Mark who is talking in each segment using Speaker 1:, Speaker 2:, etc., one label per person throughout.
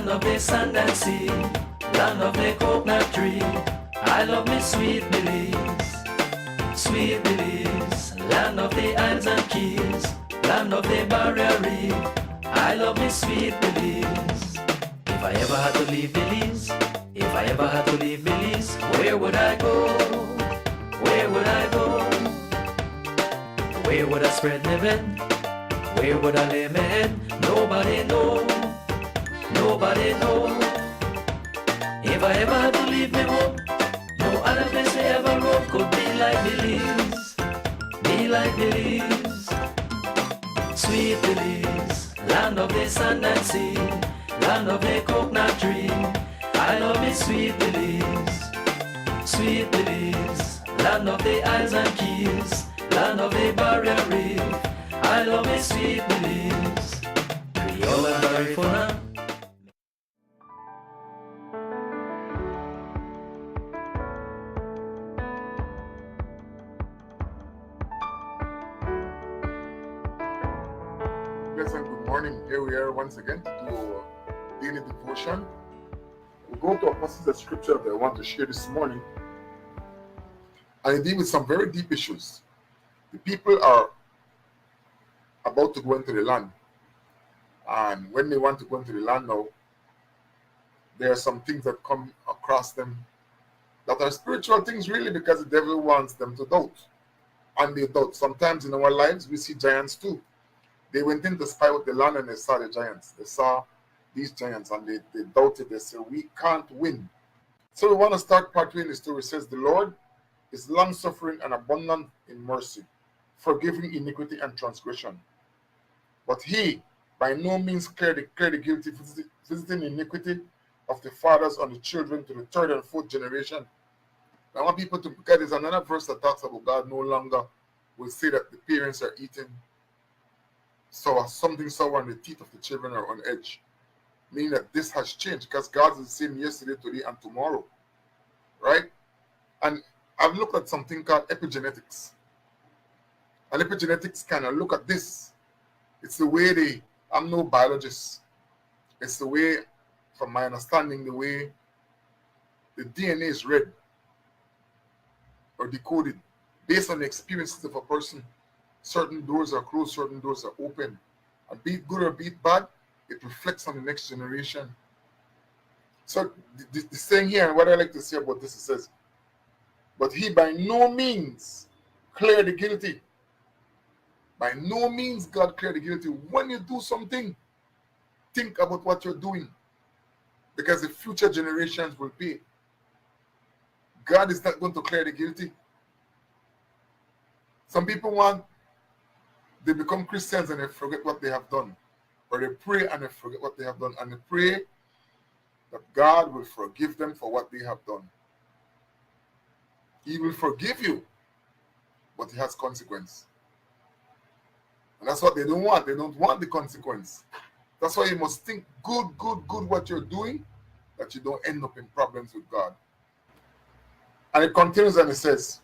Speaker 1: land of the sand and sea, land of the coconut tree. I love me sweet Belize, sweet Belize, land of the islands and keys, land of the barrier reef. I love me sweet Belize. If I ever had to leave Belize, if I ever had to leave Belize, where would I go? Where would I go? Where would I spread my bed? Where would I lay my head? Nobody know, nobody know. If I ever had to leave me home, no other place I ever roam could be like Belize, be like Belize. Sweet Belize, land of the sand and sea, land of the coconut tree. I love me sweet Belize, sweet Belize, land of the isles and keys, land of the barrier reef. I love me sweet Belize, Creole and Garifuna.
Speaker 2: Pleasant good morning. Here we are once again to do our daily devotion. We're going to a passage of scripture that I want to share this morning, and it deals with some very deep issues. The people are about to go into the land, and when they want to go into the land now, there are some things that come across them that are spiritual things, really, because the devil wants them to doubt, and they doubt. Sometimes in our lives we see giants too. They went in to spy out the land and they saw the giants. They saw these giants and they doubted. They said, we can't win. So we want to start part 2 in the story. It says, the Lord is long-suffering and abundant in mercy, forgiving iniquity and transgression. But he by no means clear the guilty, visiting iniquity of the fathers on the children to the third and fourth generation. I want people to get this. Another verse that talks about God no longer will say that the parents are eating something sour and the teeth of the children are on edge. Meaning that this has changed, because God is the same yesterday, today, and tomorrow. Right? And I've looked at something called epigenetics. And epigenetics kind of look at this. It's the way I'm no biologist. It's the way, from my understanding, the way the DNA is read or decoded based on the experiences of a person. Certain doors are closed, certain doors are open. And be it good or be it bad, it reflects on the next generation. So the saying here, and what I like to say about this, it says, but he by no means clear the guilty. By no means God clear the guilty. When you do something, think about what you're doing, because the future generations will pay. God is not going to clear the guilty. Some people they become Christians and they forget what they have done. Or they pray and they forget what they have done. And they pray that God will forgive them for what they have done. He will forgive you, but it has consequence. And that's what they don't want. They don't want the consequence. That's why you must think good what you're doing, that you don't end up in problems with God. And it continues and it says,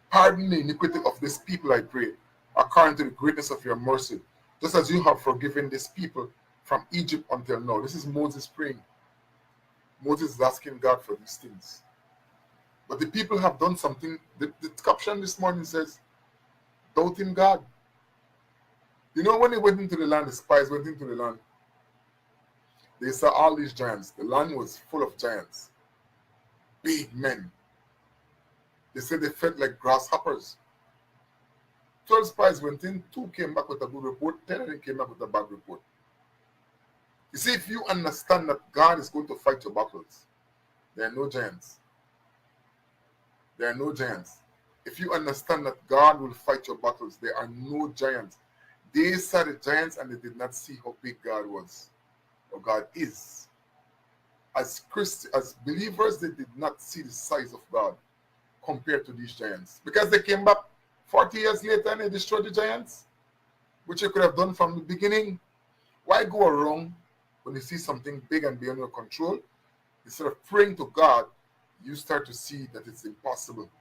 Speaker 2: pardon the iniquity of this people, I pray, according to the greatness of your mercy, just as you have forgiven this people from Egypt until now. This is Moses praying. Moses is asking God for these things. But the people have done something. The caption this morning says, doubting God. You know, when they went into the land, the spies went into the land, they saw all these giants. The land was full of giants. Big men. They said they felt like grasshoppers. 12 spies went in, 2 came back with a good report, 10 of them came back with a bad report. You see, if you understand that God is going to fight your battles, there are no giants. There are no giants. If you understand that God will fight your battles, there are no giants. They saw the giants and they did not see how big God was, or God is. As believers, they did not see the size of God compared to these giants, because they came back 40 years later and they destroyed the giants, which you could have done from the beginning. Why go around when you see something big and beyond your control? Instead of praying to God, you start to see that it's impossible.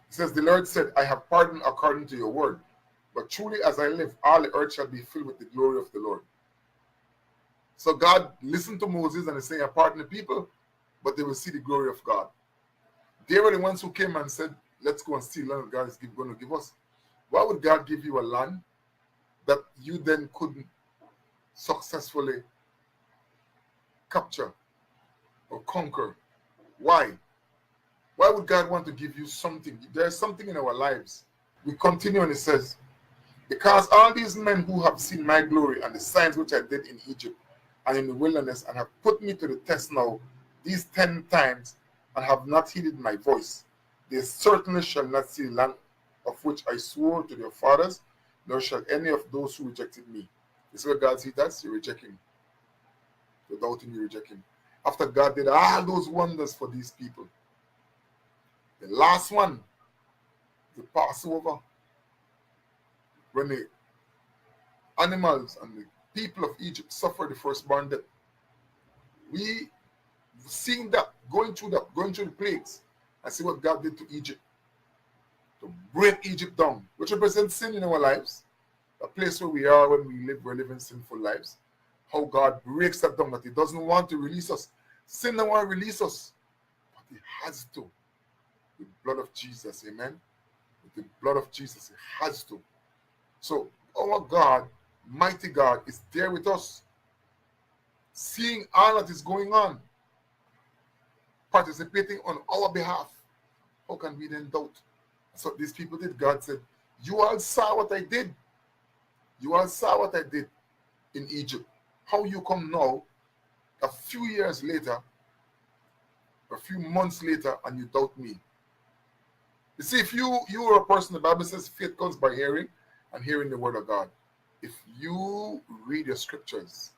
Speaker 2: It says, the Lord said, I have pardoned according to your word, but truly as I live, all the earth shall be filled with the glory of the Lord. So God listened to Moses and is saying, pardon the people, but they will see the glory of God. They were the ones who came and said, let's go and steal land God is going to give us. Why would God give you a land that you then couldn't successfully capture or conquer? Why? Why would God want to give you something? There's something in our lives. We continue and it says, because all these men who have seen my glory and the signs which I did in Egypt and in the wilderness and have put me to the test now these 10 times and have not heeded my voice, they certainly shall not see the land of which I swore to their fathers, nor shall any of those who rejected me. This is what God sees, that's you reject him. Without him, you reject him. After God did all those wonders for these people, the last one, the Passover, when the animals and the people of Egypt suffered the firstborn death, we seeing that, going through the plagues, and see what God did to Egypt, to break Egypt down, which represents sin in our lives, a place where we are when we're living sinful lives. How God breaks that down, that he doesn't want to release us. Sin doesn't want to release us, but he has to. With the blood of Jesus, amen? With the blood of Jesus, he has to. So our God, mighty God, is there with us, seeing all that is going on, participating on our behalf. How can we then doubt? That's what these people did. God said, you all saw what I did. You all saw what I did in Egypt. How you come now, a few years later, a few months later, and you doubt me? You see, if you are a person, the Bible says faith comes by hearing, and hearing the word of God. If you read your scriptures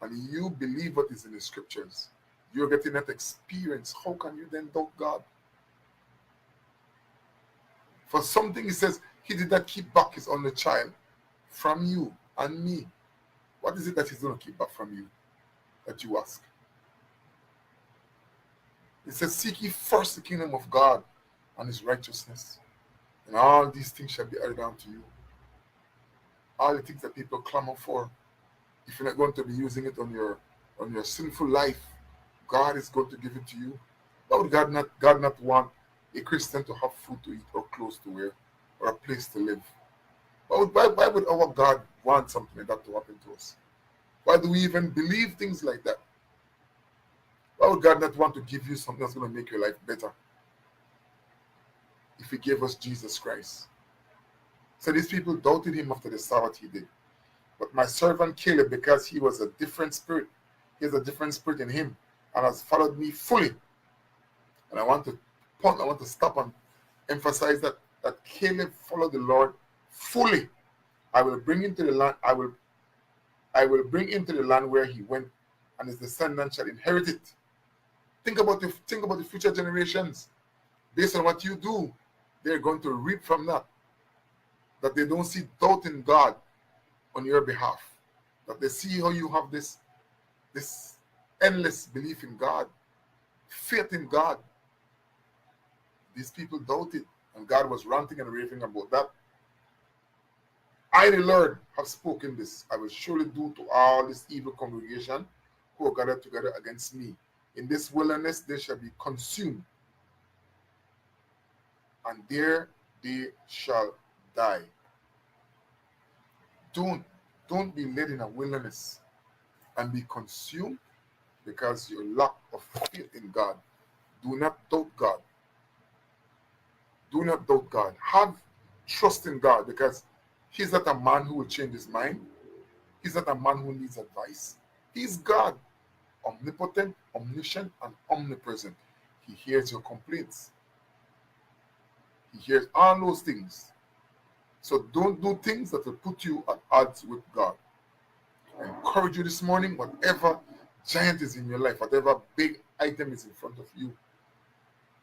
Speaker 2: and you believe what is in the scriptures, you're getting that experience. How can you then doubt God? For something he says, he did not keep back his only child from you and me. What is it that he's going to keep back from you that you ask? He says, seek ye first the kingdom of God and his righteousness, and all these things shall be added unto you. All the things that people clamor for, if you're not going to be using it on your sinful life, God is going to give it to you. Why would God not want a Christian to have food to eat or clothes to wear or a place to live? Why would our God want something like that to happen to us? Why do we even believe things like that? Why would God not want to give you something that's going to make your life better? If he gave us Jesus Christ. So these people doubted him after they saw what he did. But my servant Caleb, because he was a different spirit, he has a different spirit in him, and has followed me fully. And I want to stop and emphasize that Caleb followed the Lord fully. I will bring him to the land. I will bring him to the land where he went, and his descendants shall inherit it. Think about the future generations. Based on what you do, they're going to reap from that. That they don't see doubt in God on your behalf. That they see how you have this endless belief in God, faith in God. These people doubted, and God was ranting and raving about that. I, the Lord, have spoken this. I will surely do to all this evil congregation who are gathered together against me. In this wilderness they shall be consumed, and there they shall die. Don't be led in a wilderness and be consumed because your lack of faith in God. Do not doubt God. Do not doubt God. Have trust in God, because he's not a man who will change his mind. He's not a man who needs advice. He's God, omnipotent, omniscient, and omnipresent. He hears your complaints. He hears all those things. So don't do things that will put you at odds with God. I encourage you this morning, whatever giant is in your life, whatever big item is in front of you,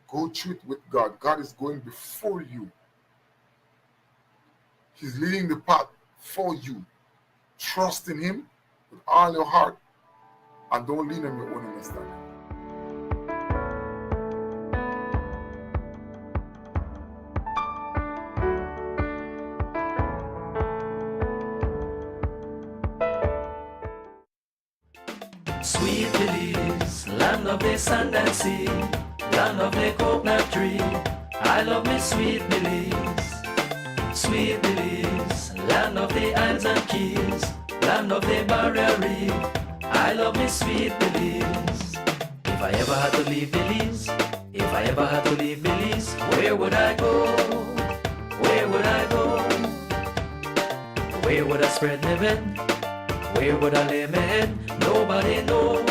Speaker 2: go through it with God. God is going before you. He's leading the path for you. Trust in him with all your heart, and don't lean on your own understanding.
Speaker 1: Sweet Belize, land of the sand and sea, land of the coconut tree. I love me Sweet Belize. Sweet Belize, land of the islands and keys, land of the barrier reef. I love me Sweet Belize. If I ever had to leave Belize, if I ever had to leave Belize, where would I go? Where would I go? Where would I spread my bed? Where would I lay my head? Nobody know.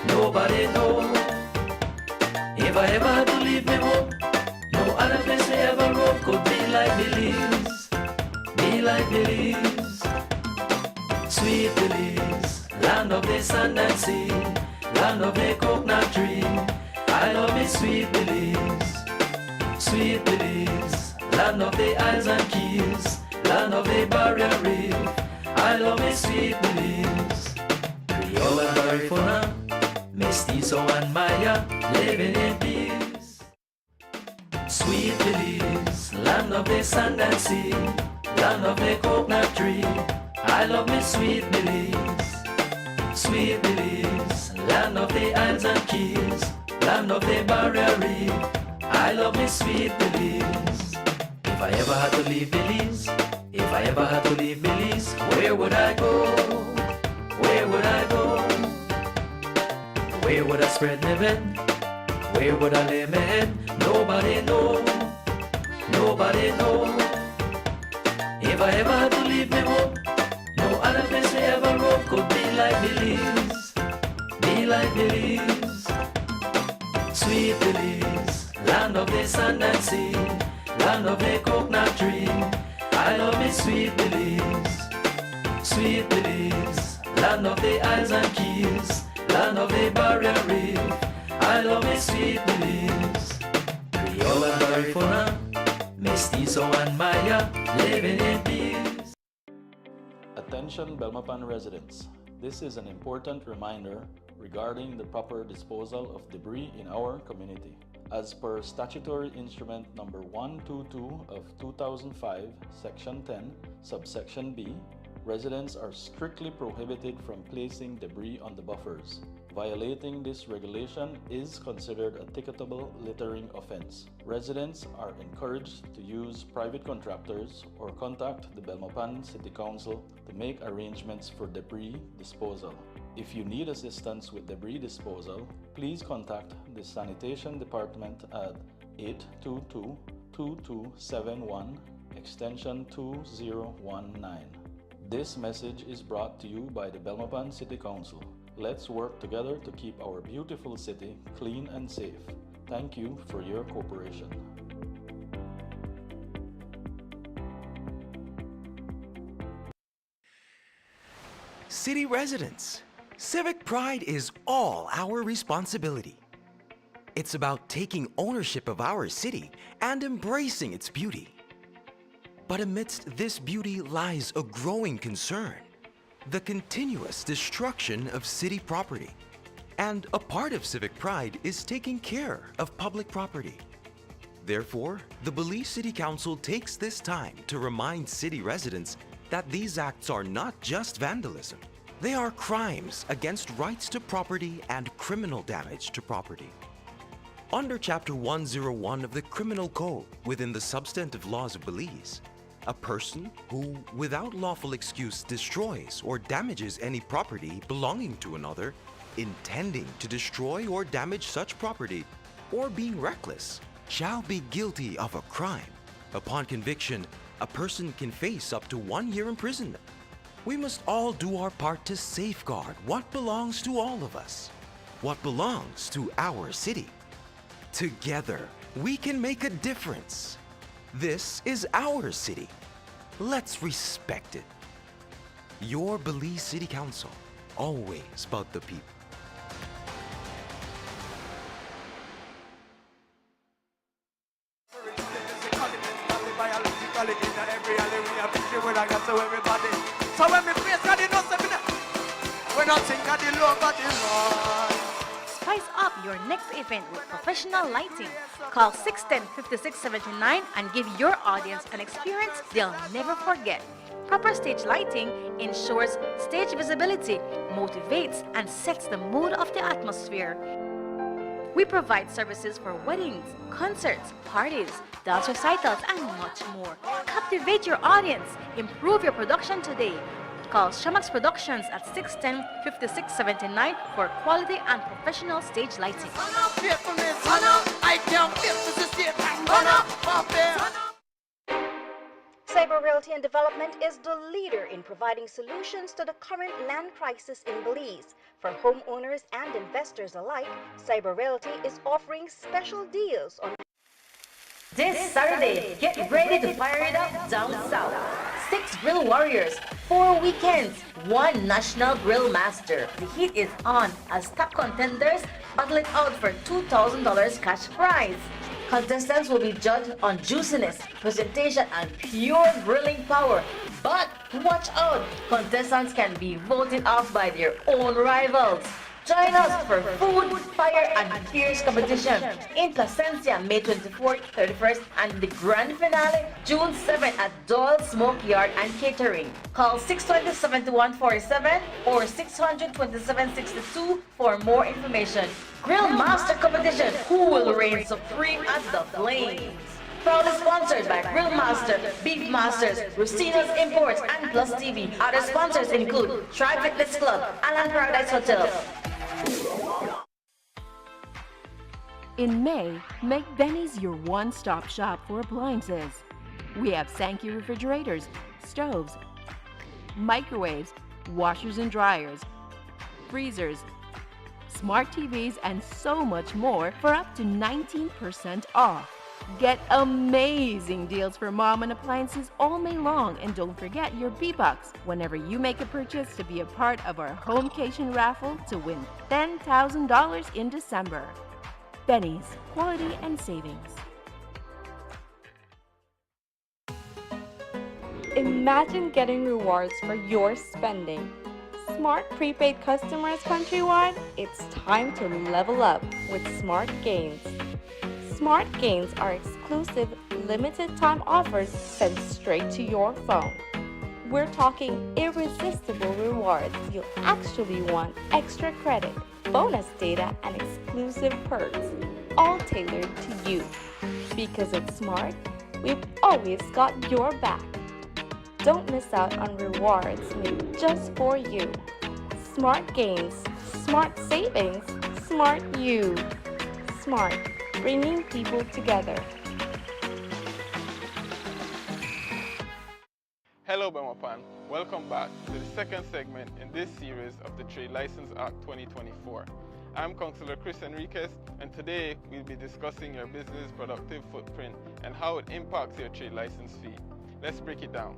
Speaker 1: Nobody know. If I ever had to leave me home, no other place me ever roam could be like Belize. Be like Belize. Sweet Belize, land of the sand and sea, land of the coconut tree. I love me Sweet Belize. Sweet Belize, land of the islands and keys, land of the barrier reef. I love me Sweet Belize. Creole and Garifuna, Mestizo and Maya, living in peace. Sweet Belize, land of the sand and sea, land of the coconut tree. I love me Sweet Belize. Sweet Belize, land of the islands and keys, land of the barrier reef. I love me Sweet Belize. If I ever had to leave Belize, if I ever had to leave Belize, where would I go? Where would I go? Where would I spread my bed? Where would I lay my head? Nobody know. Nobody know. If I ever had to leave me home, no other place me ever roam could be like Belize. Be like Belize. Sweet Belize, land of the sand and sea, land of the coconut tree. I love me Sweet Belize. Sweet Belize, land of the islands and keys, land of the barrier reef. I love me Sweet Belize. Creole and Garifuna, Mestizo and Maya, living in peace.
Speaker 3: Attention Belmopan residents. This is an important reminder regarding the proper disposal of debris in our community. As per Statutory Instrument Number 122 of 2005, Section 10, Subsection B, residents are strictly prohibited from placing debris on the buffers. Violating this regulation is considered a ticketable littering offense. Residents are encouraged to use private contractors or contact the Belmopan City Council to make arrangements for debris disposal. If you need assistance with debris disposal, please contact the Sanitation Department at 822-2271, extension 2019. This message is brought to you by the Belmopan City Council. Let's work together to keep our beautiful city clean and safe. Thank you for your cooperation.
Speaker 4: City residents, civic pride is all our responsibility. It's about taking ownership of our city and embracing its beauty. But amidst this beauty lies a growing concern: the continuous destruction of city property. And a part of civic pride is taking care of public property. Therefore, the Belize City Council takes this time to remind city residents that these acts are not just vandalism. They are crimes against rights to property and criminal damage to property. Under Chapter 101 of the Criminal Code within the substantive laws of Belize, a person who, without lawful excuse, destroys or damages any property belonging to another, intending to destroy or damage such property, or being reckless, shall be guilty of a crime. Upon conviction, a person can face up to 1 year imprisonment. We must all do our part to safeguard what belongs to all of us, what belongs to our city. Together, we can make a difference. This is our city. Let's respect it. Your Belize City Council, always about the people.
Speaker 5: So when me face God, you know, when I think of the love of the Lord, spice up your next event with professional lighting. Call 610-5679 and give your audience an experience they'll never forget. Proper stage lighting ensures stage visibility, motivates, and sets the mood of the atmosphere. We provide services for weddings, concerts, parties, dance recitals, and much more. Captivate your audience. Improve your production today. Call Shamax Productions at 610-5679 for quality and professional stage lighting.
Speaker 6: Cyber Realty and Development is the leader in providing solutions to the current land crisis in Belize. For homeowners and investors alike, Cyber Realty is offering special deals on
Speaker 5: This Saturday, get ready to fire it up down south. 6 grill warriors, 4 weekends, 1 national grill master. The heat is on as top contenders battle it out for $2,000 cash prize. Contestants will be judged on juiciness, presentation, and pure grilling power. But watch out, contestants can be voted off by their own rivals. Join us for food, fire, and fierce competition in Placencia, May 24th, 31st, and the grand finale, June 7th at Doyle Smoke Yard and Catering. Call 620-7147 or 600-2762 for more information. Grill Master Competition, who will reign supreme at the flames? Proudly sponsored by Grill Master, Beef Masters, Rustino's Imports, and PlusTV. Other sponsors include Tri Fitness Club, Alan Paradise Hotel.
Speaker 7: In May, make Benny's your one-stop shop for appliances. We have Sankey refrigerators, stoves, microwaves, washers and dryers, freezers, smart TVs, and so much more for up to 19% off. Get amazing deals for mom and appliances all May long, and don't forget your B-Bucks whenever you make a purchase to be a part of our Homecation raffle to win $10,000 in December. Benny's, quality and savings.
Speaker 8: Imagine getting rewards for your spending. Smart prepaid customers countrywide, it's time to level up with Smart Gains. Smart Gains are exclusive, limited-time offers sent straight to your phone. We're talking irresistible rewards. You'll actually want extra credit, bonus data, and exclusive perks, all tailored to you. Because at Smart, we've always got your back. Don't miss out on rewards made just for you. Smart Gains, Smart Savings, Smart You. Smart, bringing people together.
Speaker 9: Hello Belmopan, welcome back to the second segment in this series of the Trade License Act 2024. I'm Councillor Chris Enriquez, and today we'll be discussing your business productive footprint and how it impacts your trade license fee. Let's break it down.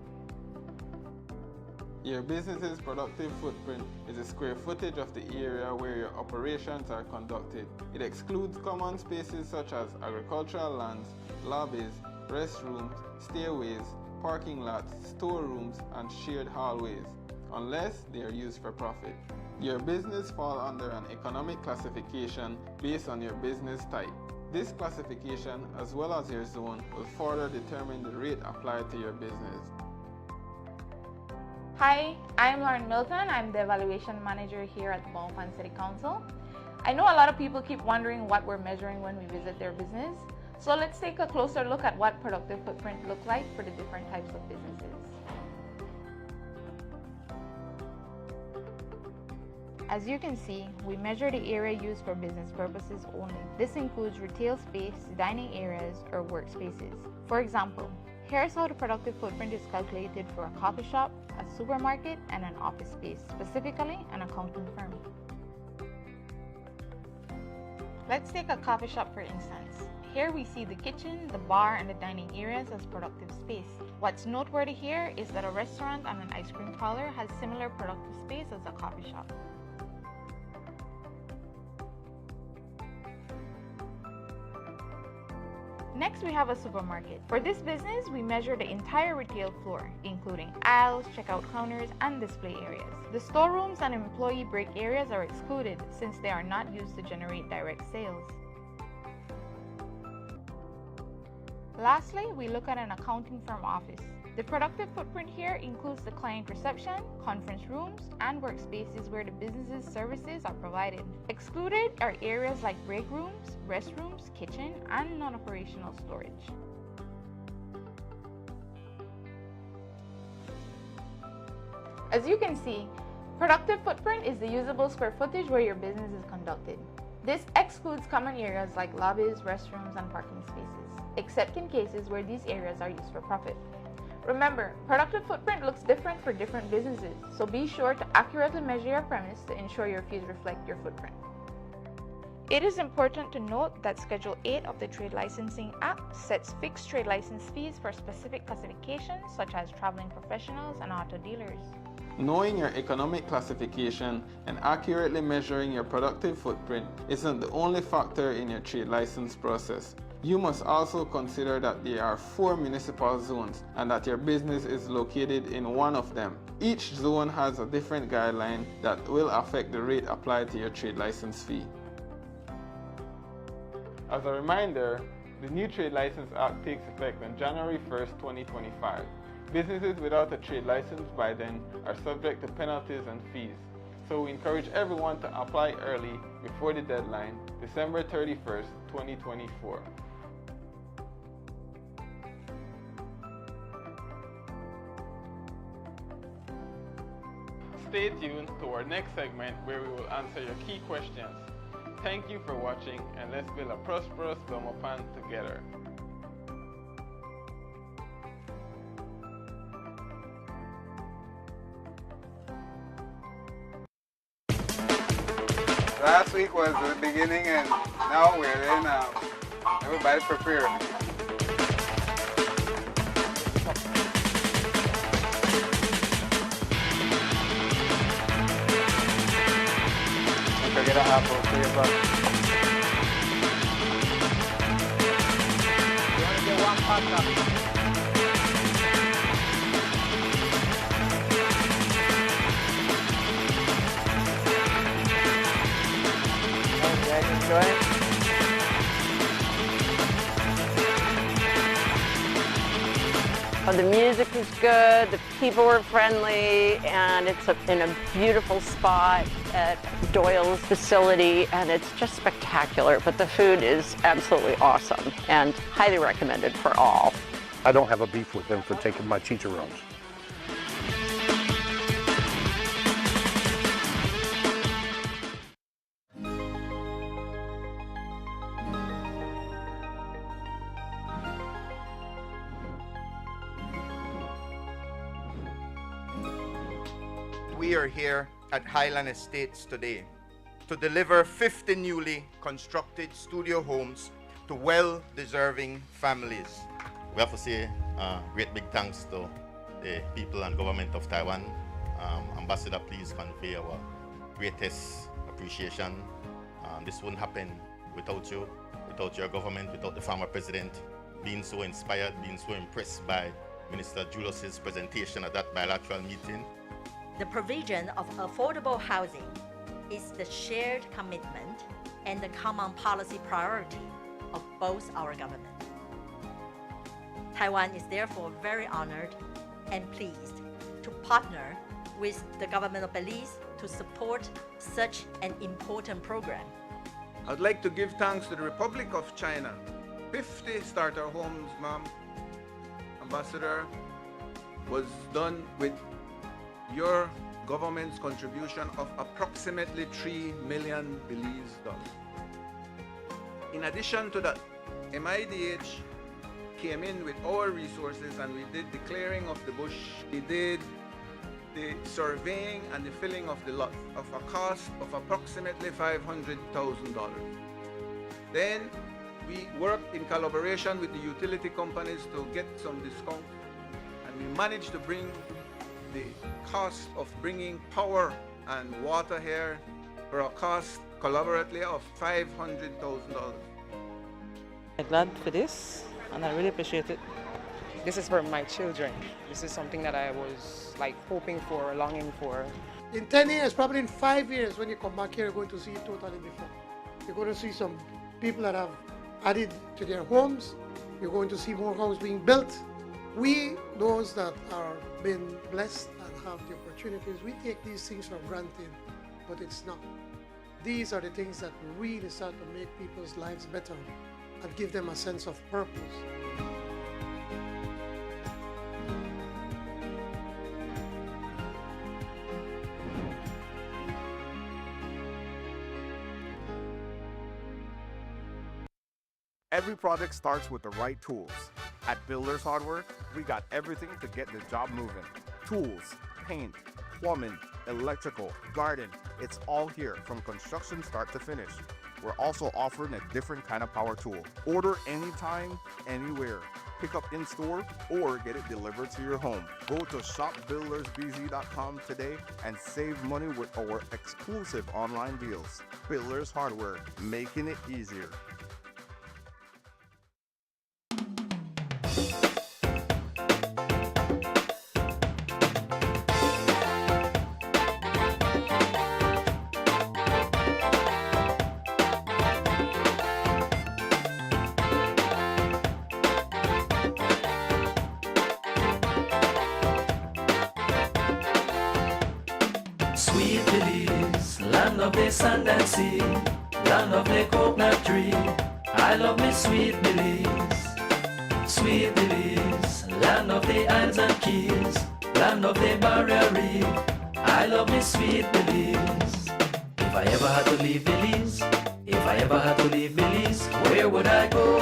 Speaker 9: Your business's productive footprint is the square footage of the area where your operations are conducted. It excludes common spaces such as agricultural lands, lobbies, restrooms, stairways, parking lots, storerooms, and shared hallways, unless they are used for profit. Your business falls under an economic classification based on your business type. This classification, as well as your zone, will further determine the rate applied to your business.
Speaker 10: Hi, I'm Lauren Milton. I'm the Evaluation Manager here at the Belmopan City Council. I know a lot of people keep wondering what we're measuring when we visit their business. So let's take a closer look at what productive footprint looks like for the different types of businesses. As you can see, we measure the area used for business purposes only. This includes retail space, dining areas, or workspaces. For example, here's how the productive footprint is calculated for a coffee shop, a supermarket, and an office space, specifically an accounting firm. Let's take a coffee shop for instance. Here we see the kitchen, the bar, and the dining areas as productive space. What's noteworthy here is that a restaurant and an ice cream parlor has similar productive space as a coffee shop. Next, we have a supermarket. For this business, we measure the entire retail floor, including aisles, checkout counters, and display areas. The storerooms and employee break areas are excluded since they are not used to generate direct sales. Lastly, we look at an accounting firm office. The productive footprint here includes the client reception, conference rooms, and workspaces where the business's services are provided. Excluded are areas like break rooms, restrooms, kitchen, and non-operational storage. As you can see, productive footprint is the usable square footage where your business is conducted. This excludes common areas like lobbies, restrooms, and parking spaces, except in cases where these areas are used for profit. Remember, productive footprint looks different for different businesses, so be sure to accurately measure your premise to ensure your fees reflect your footprint. It is important to note that Schedule 8 of the Trade Licensing Act sets fixed trade license fees for specific classifications such as traveling professionals and auto dealers.
Speaker 9: Knowing your economic classification and accurately measuring your productive footprint isn't the only factor in your trade license process. You must also consider that there are 4 municipal zones and that your business is located in one of them. Each zone has a different guideline that will affect the rate applied to your trade license fee. As a reminder, the new Trade License Act takes effect on January 1st, 2025. Businesses without a trade license by then are subject to penalties and fees. So we encourage everyone to apply early before the deadline, December 31st, 2024. Stay tuned to our next segment where we will answer your key questions. Thank you for watching, and let's build a prosperous Belmopan together.
Speaker 11: Last week was the beginning, and now we're in. Everybody's prepared. Okay, get a apple for your buck. You want to get one pasta? Enjoy it.
Speaker 12: Oh, the music was good, the people were friendly, and it's in a beautiful spot at Doyle's facility, and it's just spectacular. But the food is absolutely awesome and highly recommended for all.
Speaker 13: I don't have a beef with them for taking my chicharrones.
Speaker 14: We are here at Highland Estates today to deliver 50 newly constructed studio homes to well-deserving families.
Speaker 15: We have to say great big thanks to the people and government of Taiwan. Ambassador, please convey our greatest appreciation. This wouldn't happen without you, without your government, without the former president being so inspired, being so impressed by Minister Julius's presentation at that bilateral meeting.
Speaker 5: The provision of affordable housing is the shared commitment and the common policy priority of both our governments. Taiwan is therefore very honored and pleased to partner with the government of Belize to support such an important program.
Speaker 11: I'd like to give thanks to the Republic of China. 50 starter homes, ma'am, Ambassador, was done with your government's contribution of approximately 3 million Belize dollars. In addition to that, MIDH came in with our resources and we did the clearing of the bush. We did the surveying and the filling of the lot of a cost of approximately $500,000. Then we worked in collaboration with the utility companies to get some discount, and we managed to bring the cost of bringing power and water here for a cost collaboratively of $500,000.
Speaker 16: I'm glad for this. and I really appreciate it.
Speaker 17: This is for my children. This is something that I was like hoping for, longing for.
Speaker 18: In 10 years, probably in 5 years, when you come back here, you're going to see it totally different. You're going to see some people that have added to their homes. You're going to see more homes being built. We, those that are being blessed and have the opportunities, we take these things for granted, but it's not. These are the things that really start to make people's lives better and give them a sense of purpose.
Speaker 19: Every project starts with the right tools. At Builders Hardware, we got everything to get the job moving. Tools, paint, plumbing, electrical, garden, it's all here from construction start to finish. We're also offering a different kind of power tool. Order anytime, anywhere. Pick up in store or get it delivered to your home. Go to shopbuildersbz.com today and save money with our exclusive online deals. Builders Hardware, making it easier.
Speaker 1: Sweet Belize, land of the sand and sea, land of the coconut tree. I love me Sweet Belize. Sweet Belize, land of the islands and keys, land of the barrier reef. I love me Sweet Belize. If I ever had to leave Belize, if I ever had to leave Belize, where would I go?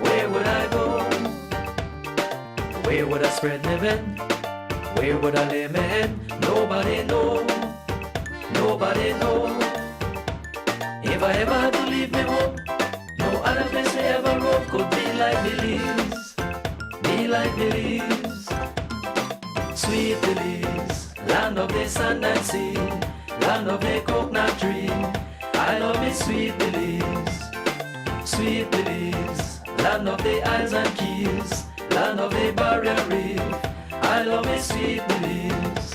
Speaker 1: Where would I go? Where would I spread my bed? Where would I lay my head? Nobody know, nobody know. If I ever had to leave me home, no other place I ever roam could be like Belize, be like Belize. Sweet Belize, land of the sand and sea, land of the coconut tree. I love me Sweet Belize. Sweet Belize, land of the islands and keys, land of the barrier reef. I love me Sweet Belize.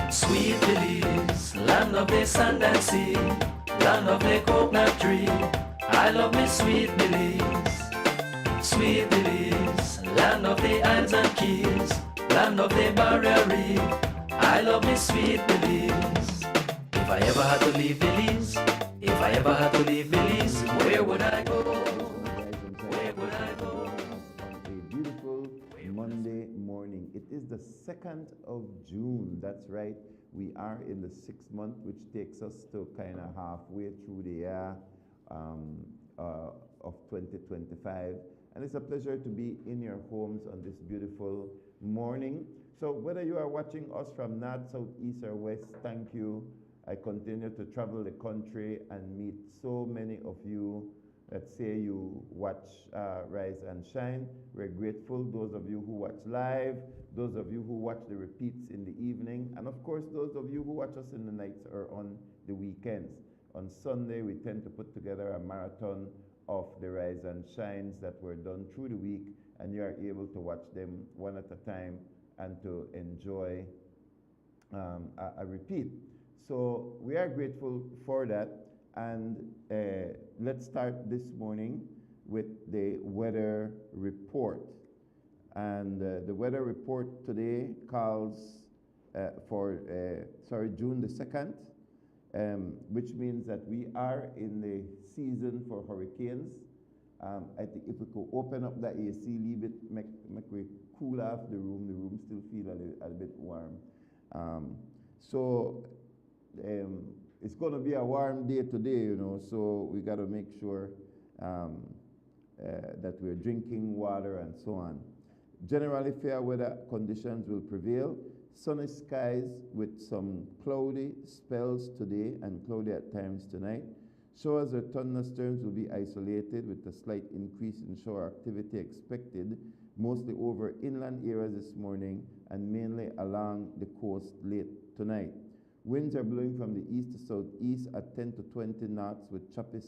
Speaker 1: Sweet Belize, land of the sand and sea, land of the coconut tree. I love me Sweet Belize. Sweet Belize, land of the islands and keys, land of the barrier reef. I love me Sweet Belize. If I ever had to leave Belize, if I ever had to leave Belize, where would I go? Where would I go?
Speaker 20: On a beautiful Monday morning. It is the 2nd of June. That's right. We are in the 6th month, which takes us to kind of halfway through the year of 2025. And it's a pleasure to be in your homes on this beautiful morning. So whether you are watching us from north, south, east, or west, thank you. I continue to travel the country and meet so many of you that say you watch Rise and Shine. We're grateful. Those of you who watch live, those of you who watch the repeats in the evening, and of course those of you who watch us in the nights or on the weekends. On Sunday, we tend to put together a marathon of the Rise and Shines that were done through the week, and you are able to watch them one at a time and to enjoy a repeat. So we are grateful for that. And let's start this morning with the weather report. And the weather report today calls for June the 2nd, which means that we are in the season for hurricanes. I think if we could open up the AC, leave it, make we cool off the room still feel a bit warm. It's going to be a warm day today, you know, so we got to make sure that we're drinking water and so on. Generally, fair weather conditions will prevail. Sunny skies with some cloudy spells today and cloudy at times tonight. Showers or thunderstorms will be isolated with a slight increase in shower activity expected, mostly over inland areas this morning and mainly along the coast late tonight. Winds are blowing from the east to southeast at 10 to 20 knots with choppy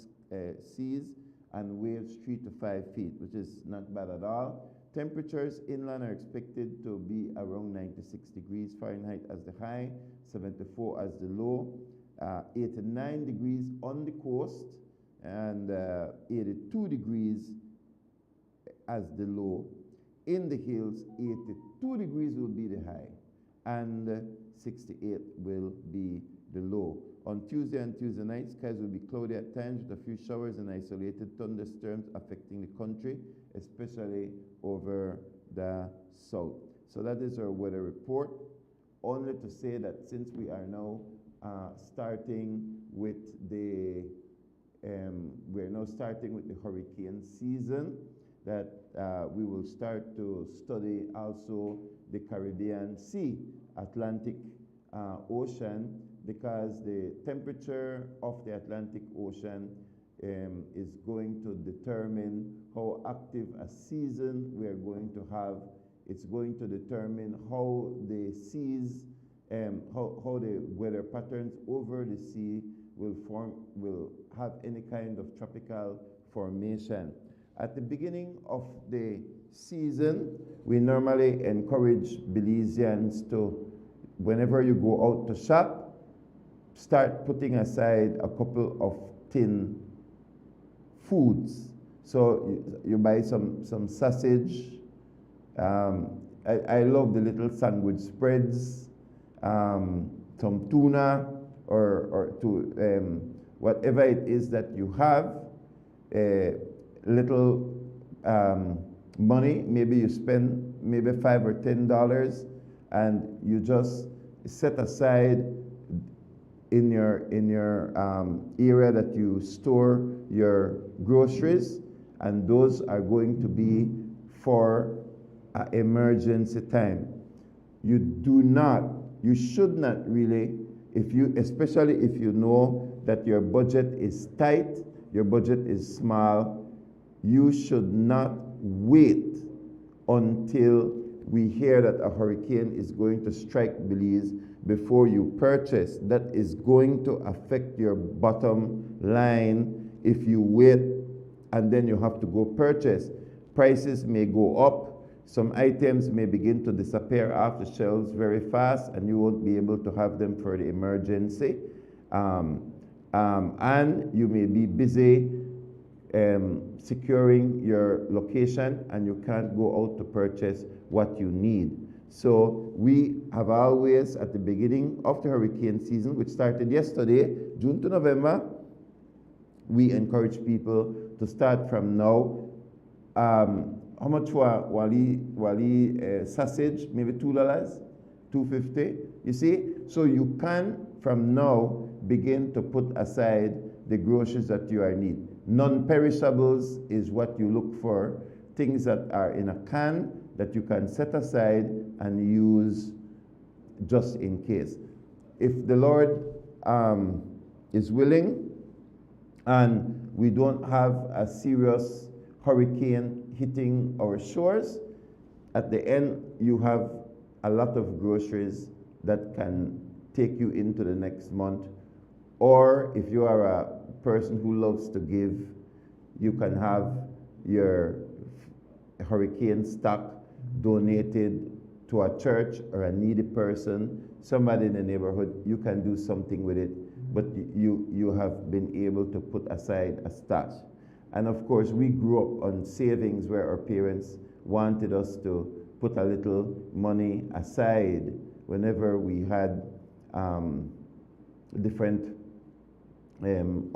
Speaker 20: seas and waves 3 to 5 feet, which is not bad at all. Temperatures inland are expected to be around 96 degrees Fahrenheit as the high, 74 as the low, 89 degrees on the coast, and 82 degrees as the low. In the hills, 82 degrees will be the high, and 68 will be the low. On Tuesday and Tuesday night, skies will be cloudy at times with a few showers and isolated thunderstorms affecting the country, especially over the south. So that is our weather report. Only to say that since we are now starting with the hurricane season, that we will start to study also the Caribbean Sea, Atlantic Ocean, because the temperature of the Atlantic Ocean is going to determine how active a season we are going to have. It's going to determine how the seas, how the weather patterns over the sea will have any kind of tropical formation. At the beginning of the season, we normally encourage Belizeans to, whenever you go out to shop, start putting aside a couple of tin foods. So you buy some sausage. I love the little sandwich spreads, some tuna, or whatever it is that you have. Little money, maybe you spend maybe $5 or $10, and you just set aside in your area that you store your groceries, and those are going to be for emergency time. You should not really, especially if you know that your budget is tight, your budget is small, you should not wait until we hear that a hurricane is going to strike Belize before you purchase. That is going to affect your bottom line if you wait and then you have to go purchase. Prices may go up. Some items may begin to disappear off the shelves very fast, and you won't be able to have them for the emergency. And you may be busy securing your location, and you can't go out to purchase what you need. So we have always, at the beginning of the hurricane season, which started yesterday, June to November, we encourage people to start from now. How much for wali sausage? Maybe $2, $2.50. You see, so you can from now begin to put aside the groceries that you are need. Non-perishables is what you look for. Things that are in a can that you can set aside and use just in case. If the Lord is willing and we don't have a serious hurricane hitting our shores, at the end you have a lot of groceries that can take you into the next month. Or if you are a person who loves to give, you can have your hurricane stock donated to a church or a needy person, somebody in the neighborhood. You can do something with it, but you have been able to put aside a stash. And of course, we grew up on savings where our parents wanted us to put a little money aside whenever we had different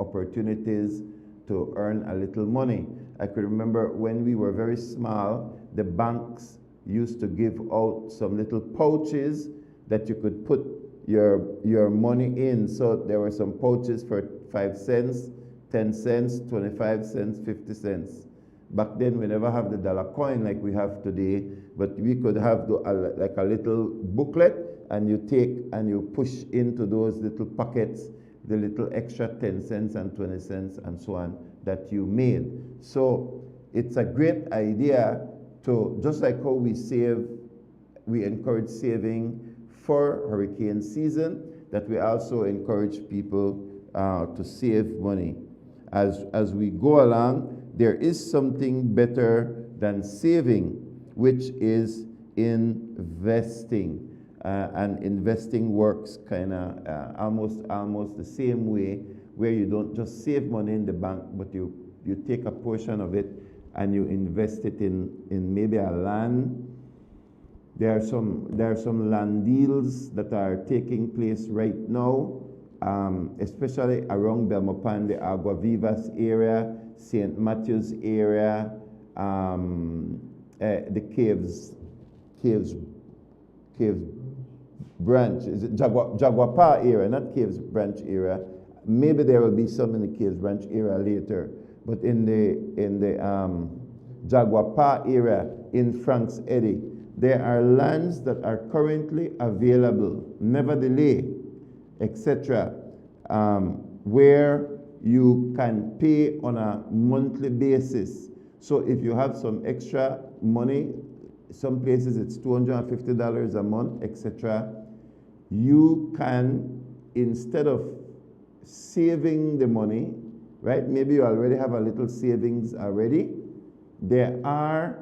Speaker 20: opportunities to earn a little money. I could remember when we were very small, the banks used to give out some little pouches that you could put your money in. So there were some pouches for 5 cents, 10 cents, 25 cents, 50 cents. Back then, we never have the dollar coin like we have today, but we could have like a little booklet, and you take and you push into those little pockets the little extra 10 cents and 20 cents and so on that you made. So it's a great idea to, just like how we save, we encourage saving for hurricane season, that we also encourage people to save money. As we go along, there is something better than saving, which is investing. And investing works kind of almost the same way, where you don't just save money in the bank, but you take a portion of it and you invest it in maybe a land. There are some land deals that are taking place right now, especially around Belmopan, the Agua Vivas area, St. Matthews area, the Caves branch, is it Jaguapa area, not Caves branch area. Maybe there will be some in the Caves branch area later, but in the Jaguapa area in Franks Eddy, there are lands that are currently available, nevertheless, etc., where you can pay on a monthly basis. So if you have some extra money, some places it's $250 a month, etc., you can, instead of saving the money, right? Maybe you already have a little savings already. There are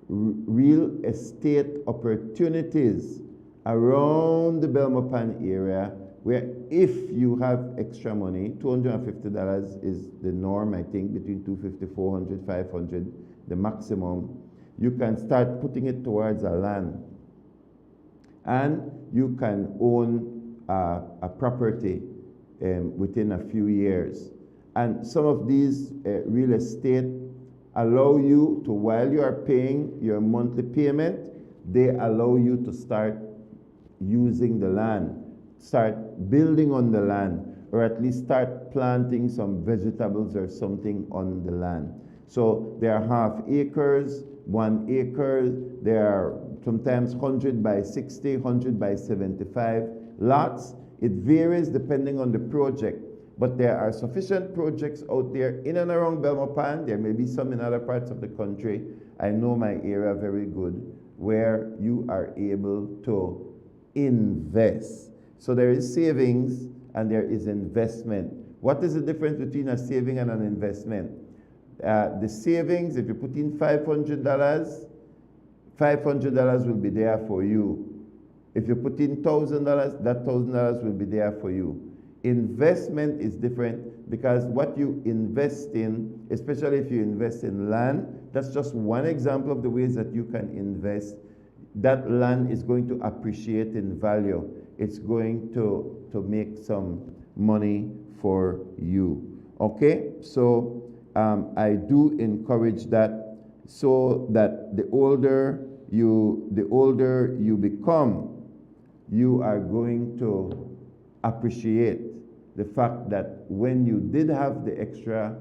Speaker 20: real estate opportunities around the Belmopan area where if you have extra money, $250 is the norm, I think, between $250, $400, $500, the maximum. You can start putting it towards a land. And you can own a property within a few years. And some of these real estate allow you to, while you are paying your monthly payment, they allow you to start using the land, start building on the land, or at least start planting some vegetables or something on the land. So there are half acres, 1 acre, there are sometimes 100 by 60, 100 by 75 lots. It varies depending on the project, but there are sufficient projects out there in and around Belmopan. There may be some in other parts of the country. I know my area very good, where you are able to invest. So there is savings and there is investment. What is the difference between a saving and an investment? The savings, if you put in $500, $500 will be there for you. If you put in $1,000, that $1,000 will be there for you. Investment is different because what you invest in, especially if you invest in land, that's just one example of the ways that you can invest. That land is going to appreciate in value. It's going to make some money for you. Okay, so I do encourage that, so that the older you become, you are going to appreciate the fact that when you did have the extra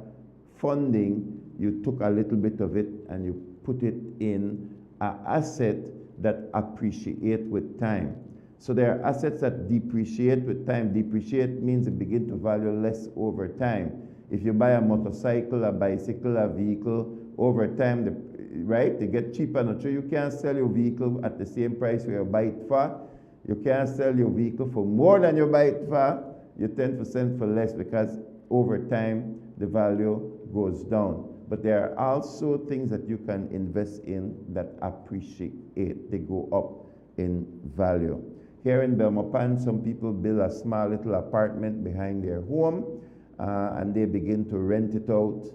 Speaker 20: funding, you took a little bit of it and you put it in an asset that appreciate with time. So there are assets that depreciate with time. Depreciate means it begin to value less over time. If you buy a motorcycle, a bicycle, a vehicle, over time, right, they get cheaper. Not sure you can't sell your vehicle at the same price where you buy it for. You can't sell your vehicle for more than you buy it for. You 10% for less because over time the value goes down. But there are also things that you can invest in that appreciate. They go up in value. Here in Belmopan, some people build a small little apartment behind their home and they begin to rent it out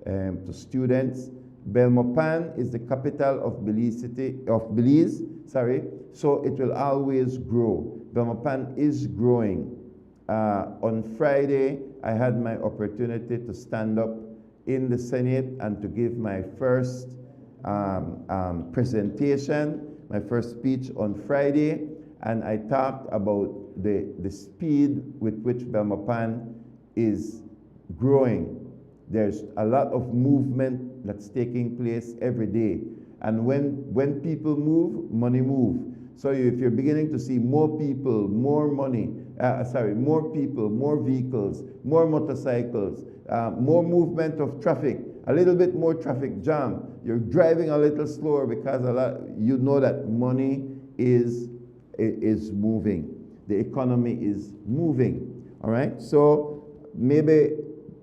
Speaker 20: to students. Belmopan is the capital of Belize, so it will always grow. Belmopan is growing. On Friday, I had my opportunity to stand up in the Senate and to give my first presentation, my first speech on Friday, and I talked about the speed with which Belmopan is growing. There's a lot of movement that's taking place every day. And when people move, money moves. So if you're beginning to see more people, more money, more people, more vehicles, more motorcycles, more movement of traffic, a little bit more traffic jam, you're driving a little slower because you know that money is moving. The economy is moving, all right? So maybe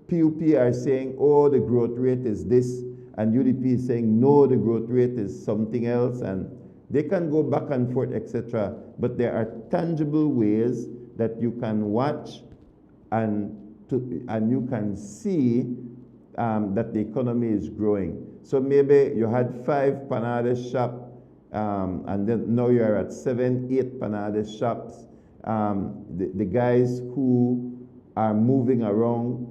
Speaker 20: PUP are saying, oh, the growth rate is this, and UDP is saying, no, the growth rate is something else, and they can go back and forth, etc. But there are tangible ways that you can watch and you can see that the economy is growing. So maybe you had 5 Panades shops, and then now you're at 7, 8 Panades shops. The guys who are moving around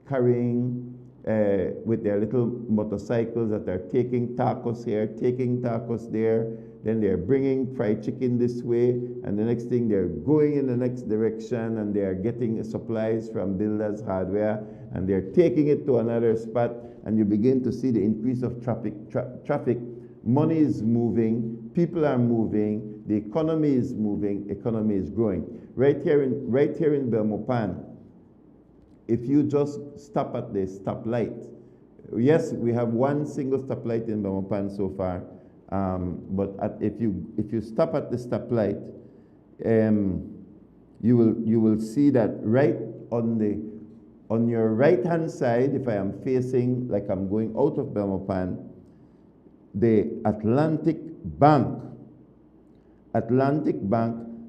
Speaker 20: carrying with their little motorcycles that are taking tacos here, taking tacos there, then they're bringing fried chicken this way, and the next thing they're going in the next direction and they're getting supplies from builders hardware and they're taking it to another spot, and you begin to see the increase of traffic. Money is moving, people are moving, the economy is moving, economy is growing. Right here in Belmopan, if you just stop at the stoplight, yes, we have one single stoplight in Belmopan so far, but if you stop at the stoplight, you will see that right on your right hand side, if I am facing like I'm going out of Belmopan, the Atlantic Bank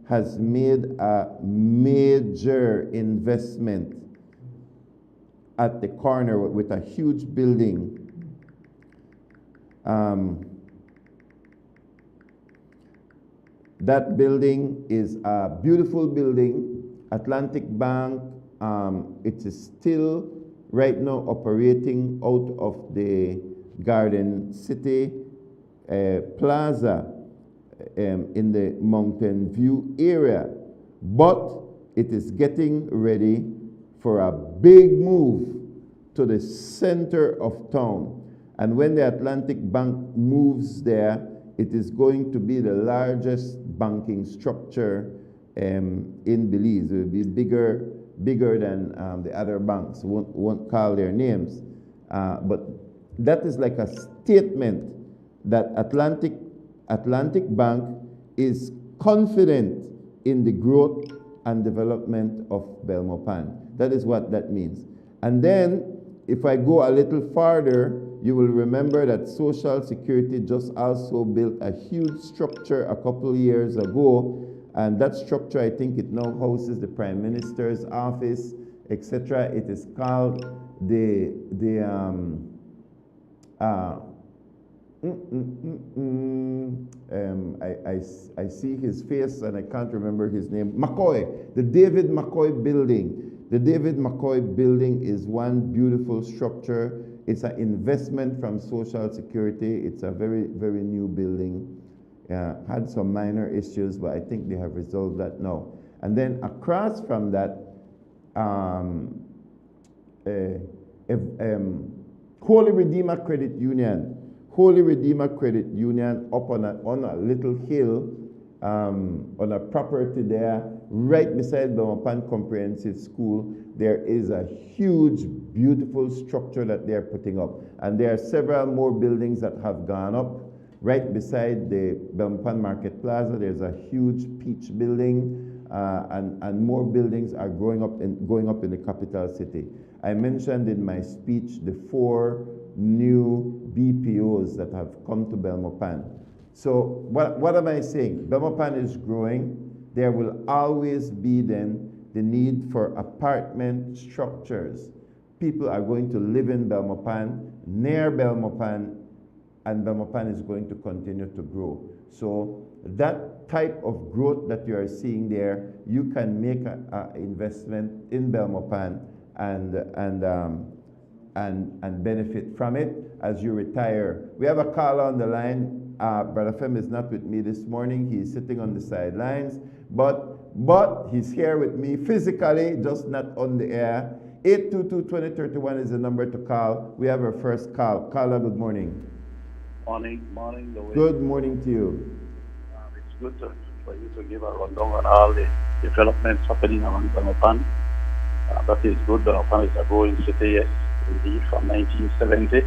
Speaker 20: has made a major investment at the corner with a huge building. That building is a beautiful building. Atlantic Bank, it is still right now operating out of the Garden City Plaza in the Mountain View area, but it is getting ready for a big move to the center of town. And when the Atlantic Bank moves there, it is going to be the largest banking structure in Belize. It will be bigger than the other banks. Won't call their names, but that is like a statement that Atlantic Bank is confident in the growth and development of Belmopan. That is what that means. And then, if I go a little farther, you will remember that Social Security just also built a huge structure a couple years ago, and that structure, I think it now houses the Prime Minister's office, etc. It is called I see his face and I can't remember his name. McCoy, the David McCoy building. The David McCoy building is one beautiful structure. It's an investment from Social Security. It's a very, very new building. Had some minor issues, but I think they have resolved that now. And then across from that, Holy Redeemer Credit Union. Holy Redeemer Credit Union up on a little hill, on a property there, right beside the Belmopan Comprehensive School. There is a huge, beautiful structure that they're putting up. And there are several more buildings that have gone up. Right beside the Belmopan Market Plaza, there's a huge peach building, and more buildings are going up in the capital city. I mentioned in my speech the 4 new BPOs that have come to Belmopan. So what am I saying? Belmopan is growing. There will always be then the need for apartment structures. People are going to live in Belmopan, near Belmopan, and Belmopan is going to continue to grow. So that type of growth that you are seeing there, you can make an investment in Belmopan and benefit from it as you retire. We have a caller on the line. Brother Fem is not with me this morning. He's sitting on the sidelines, but he's here with me physically, just not on the air. 822-2031 is the number to call. We have our first call. Caller, good morning.
Speaker 16: Morning, Louis.
Speaker 20: Good morning to you.
Speaker 16: It's good to for you to give a rundown on all the developments happening around Belmopan. That is good. Belmopan is a growing city, yes, indeed, from 1970.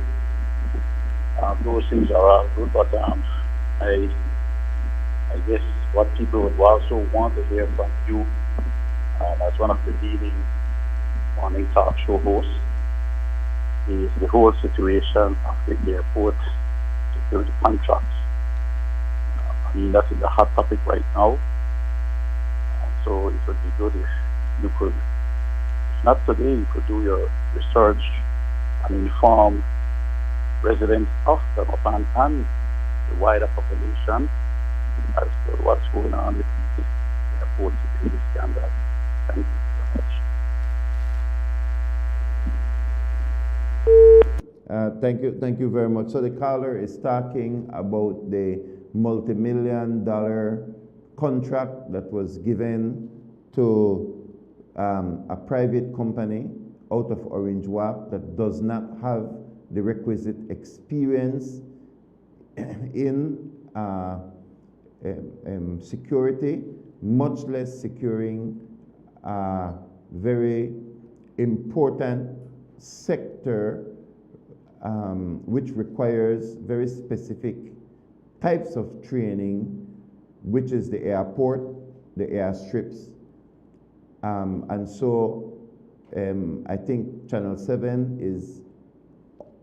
Speaker 16: Those things are all good, but I guess what people would also want to hear from you as one of the leading morning talk show hosts is the whole situation of the airport security contracts. I mean, that is a hot topic right now. So it would be good if you could, if not today, you could do your research and inform residents of Belmopan and the wider population as to what's going on with the airport security scandal. Thank you so much.
Speaker 20: Thank you very much. So the caller is talking about the multi-million-dollar contract that was given to a private company out of Orange WAP that does not have the requisite experience in security, much less securing a very important sector which requires very specific types of training, which is the airport, the airstrips. And so I think Channel 7 is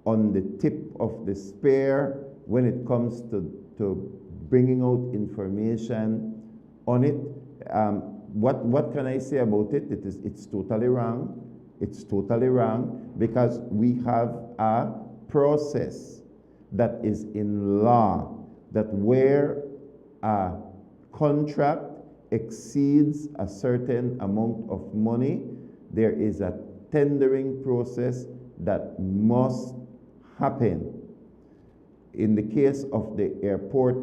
Speaker 20: on the tip of the spear when it comes to bringing out information on it. What can I say about it? It's totally wrong. It's totally wrong because we have a process that is in law that where a contract exceeds a certain amount of money, there is a tendering process that must happen. In the case of the airport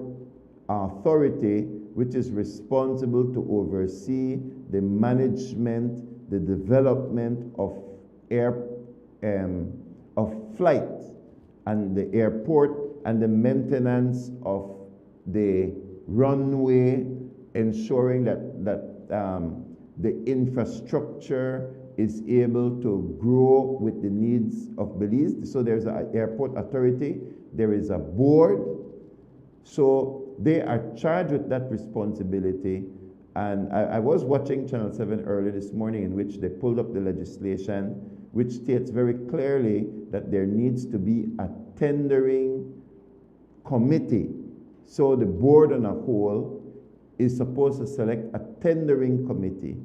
Speaker 20: authority, which is responsible to oversee the management, the development of flight and the airport and the maintenance of the runway, ensuring that the infrastructure is able to grow with the needs of Belize. So there's an airport authority, there is a board, so they are charged with that responsibility. And I was watching Channel 7 earlier this morning in which they pulled up the legislation which states very clearly that there needs to be a tendering committee. So the board on a whole is supposed to select a tendering committee.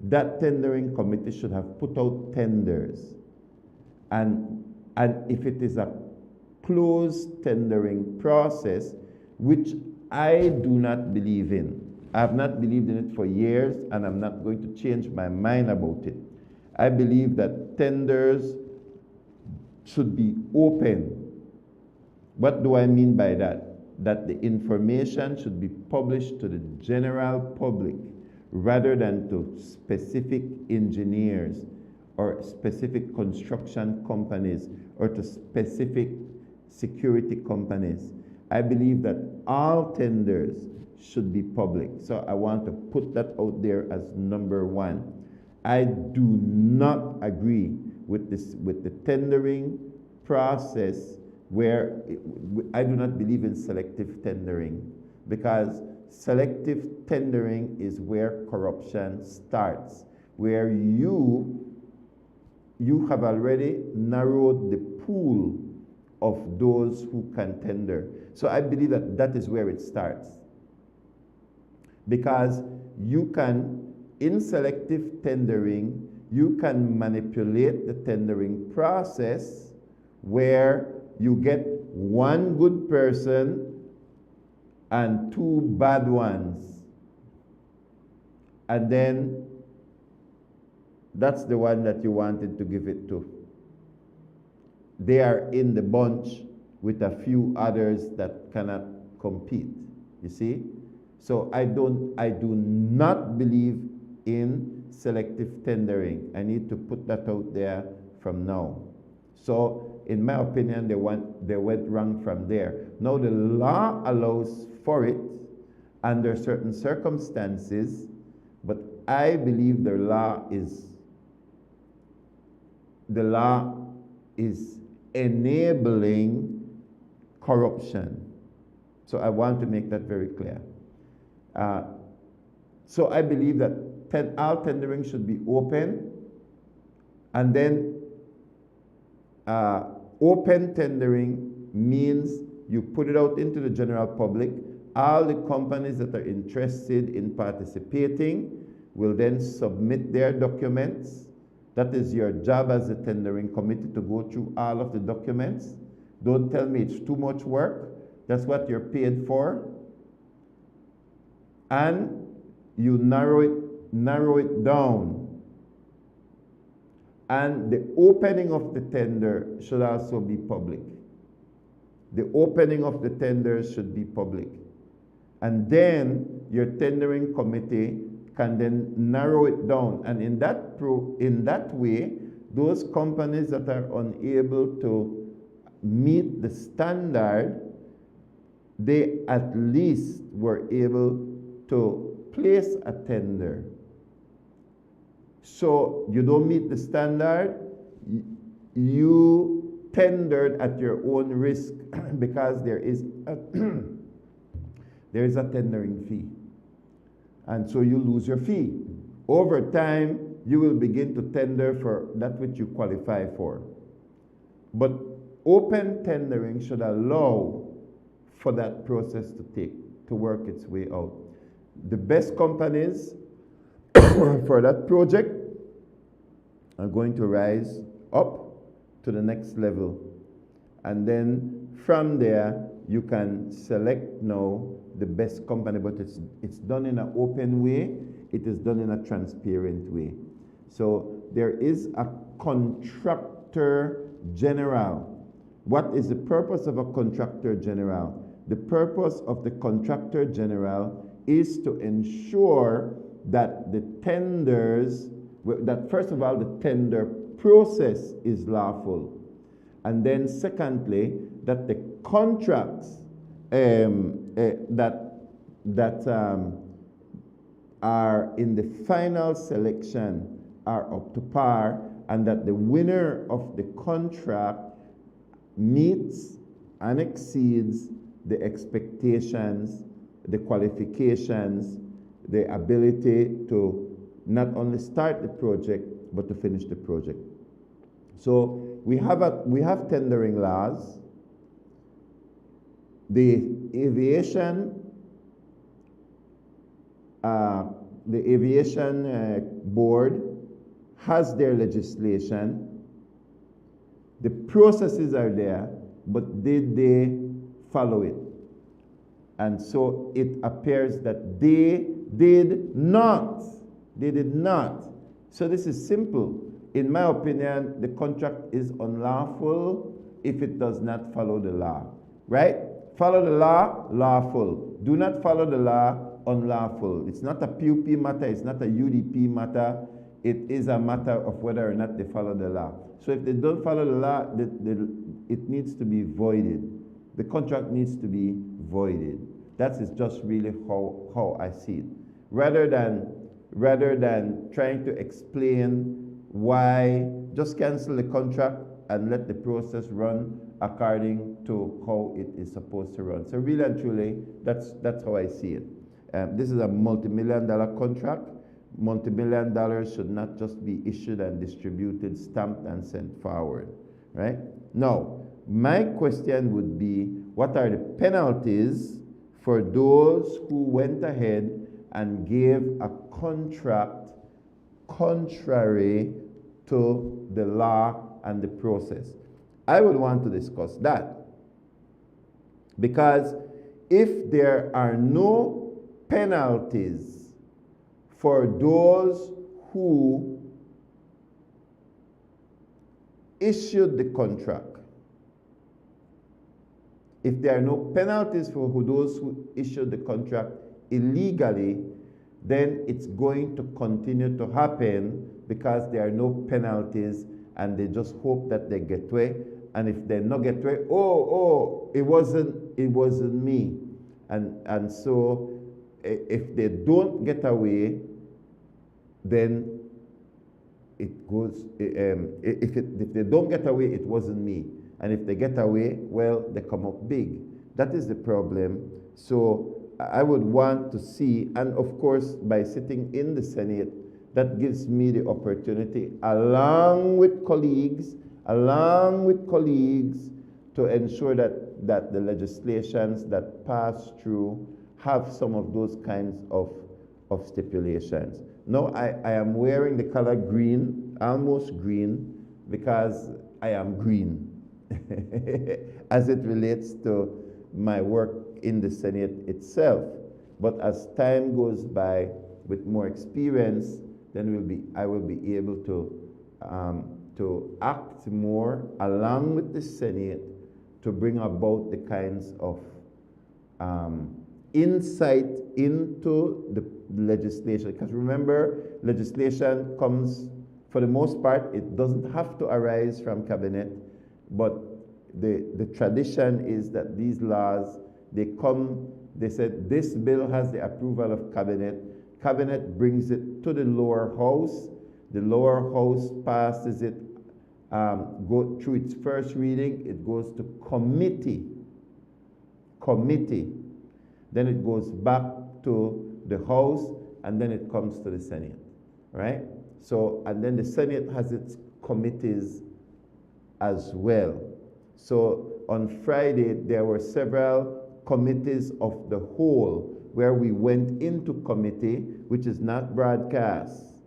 Speaker 20: That tendering committee should have put out tenders. And if it is a closed tendering process, which I do not believe in, I have not believed in it for years, and I'm not going to change my mind about it. I believe that tenders should be open. What do I mean by that? That the information should be published to the general public rather than to specific engineers or specific construction companies or to specific security companies. I believe that all tenders should be public. So I want to put that out there as number one. I do not agree with the tendering process where I do not believe in selective tendering, because selective tendering is where corruption starts, where you have already narrowed the pool of those who can tender. So I believe that that is where it starts. Because you can, in selective tendering, you can manipulate the tendering process where you get one good person and two bad ones. And then that's the one that you wanted to give it to. They are in the bunch with a few others that cannot compete, you see? So I do not believe in selective tendering. I need to put that out there from now. So in my opinion, they went wrong from there. Now the law allows for it, under certain circumstances, but I believe the law is enabling corruption. So I want to make that very clear. So I believe that all tendering should be open, and then open tendering means you put it out into the general public. All the companies that are interested in participating will then submit their documents. That is your job as a tendering committee, to go through all of the documents. Don't tell me it's too much work. That's what you're paid for. And you narrow it down. And the opening of the tender should also be public. The opening of the tenders should be public. And then your tendering committee can then narrow it down. And in that way, those companies that are unable to meet the standard, they at least were able to place a tender. So you don't meet the standard, you tendered at your own risk because there is a tendering fee. And so you lose your fee. Over time, you will begin to tender for that which you qualify for. But open tendering should allow for that process to work its way out. The best companies for that project are going to rise up to the next level. And then from there, you can select now the best company, but it's done in an open way. It is done in a transparent way. So there is a contractor general. What is the purpose of a contractor general? The purpose of the contractor general is to ensure that the tenders, that first of all, the tender process is lawful. And then secondly, that the contracts that are in the final selection are up to par, and that the winner of the contract meets and exceeds the expectations, the qualifications, the ability to not only start the project, but to finish the project. So we have tendering laws. The aviation board has their legislation. The processes are there, but did they follow it? And so it appears that they did not. They did not. So this is simple. In my opinion, the contract is unlawful if it does not follow the law, right? Follow the law, lawful. Do not follow the law, unlawful. It's not a PUP matter, it's not a UDP matter. It is a matter of whether or not they follow the law. So if they don't follow the law, it needs to be voided. The contract needs to be voided. That is just really how I see it. Rather than trying to explain why, just cancel the contract and let the process run according to how it is supposed to run. So really and truly, that's how I see it. This is a multi-million-dollar contract. Multi-million dollars should not just be issued and distributed, stamped and sent forward, right? Now, my question would be, what are the penalties for those who went ahead and gave a contract contrary to the law and the process? I would want to discuss that, because if there are no penalties for those who issued the contract, if there are no penalties for those who issued the contract illegally, then it's going to continue to happen because there are no penalties and they just hope that they get away. And if they not get away, it wasn't me. And so if they don't get away, then it goes, if they don't get away, it wasn't me. And if they get away, well, they come up big. That is the problem. So I would want to see, and of course, by sitting in the Senate, that gives me the opportunity, along with colleagues, to ensure that the legislations that pass through have some of those kinds of stipulations. Now, I am wearing the color green, almost green, because I am green, as it relates to my work in the Senate itself. But as time goes by, with more experience, then I will be able to act more along with the Senate to bring about the kinds of insight into the legislation. Because remember, legislation comes, for the most part, it doesn't have to arise from cabinet, but the tradition is that these laws, they said this bill has the approval of cabinet. Cabinet brings it to the lower house. The lower house passes it, go through its first reading. It goes to committee. Then it goes back to the House, and then it comes to the Senate, right? So, and then the Senate has its committees as well. So on Friday, there were several committees of the whole where we went into committee, which is not broadcast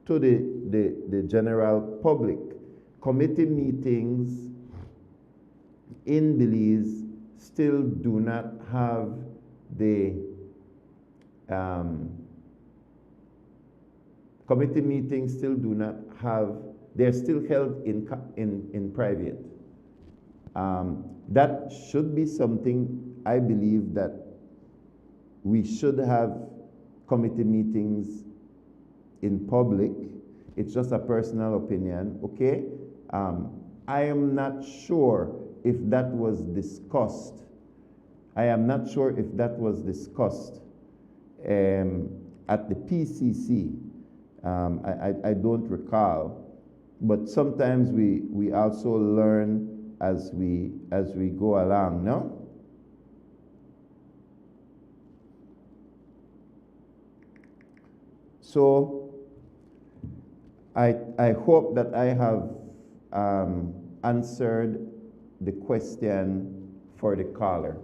Speaker 20: to the general public. Committee meetings in Belize still do not have the committee meetings still do not have, they're still held in private. That should be something I believe that we should have committee meetings in public. It's just a personal opinion, okay? I am not sure if that was discussed. I am not sure if that was discussed at the PCC. I don't recall, but sometimes we also learn as we go along, no? So I hope that I have answered the question for the caller.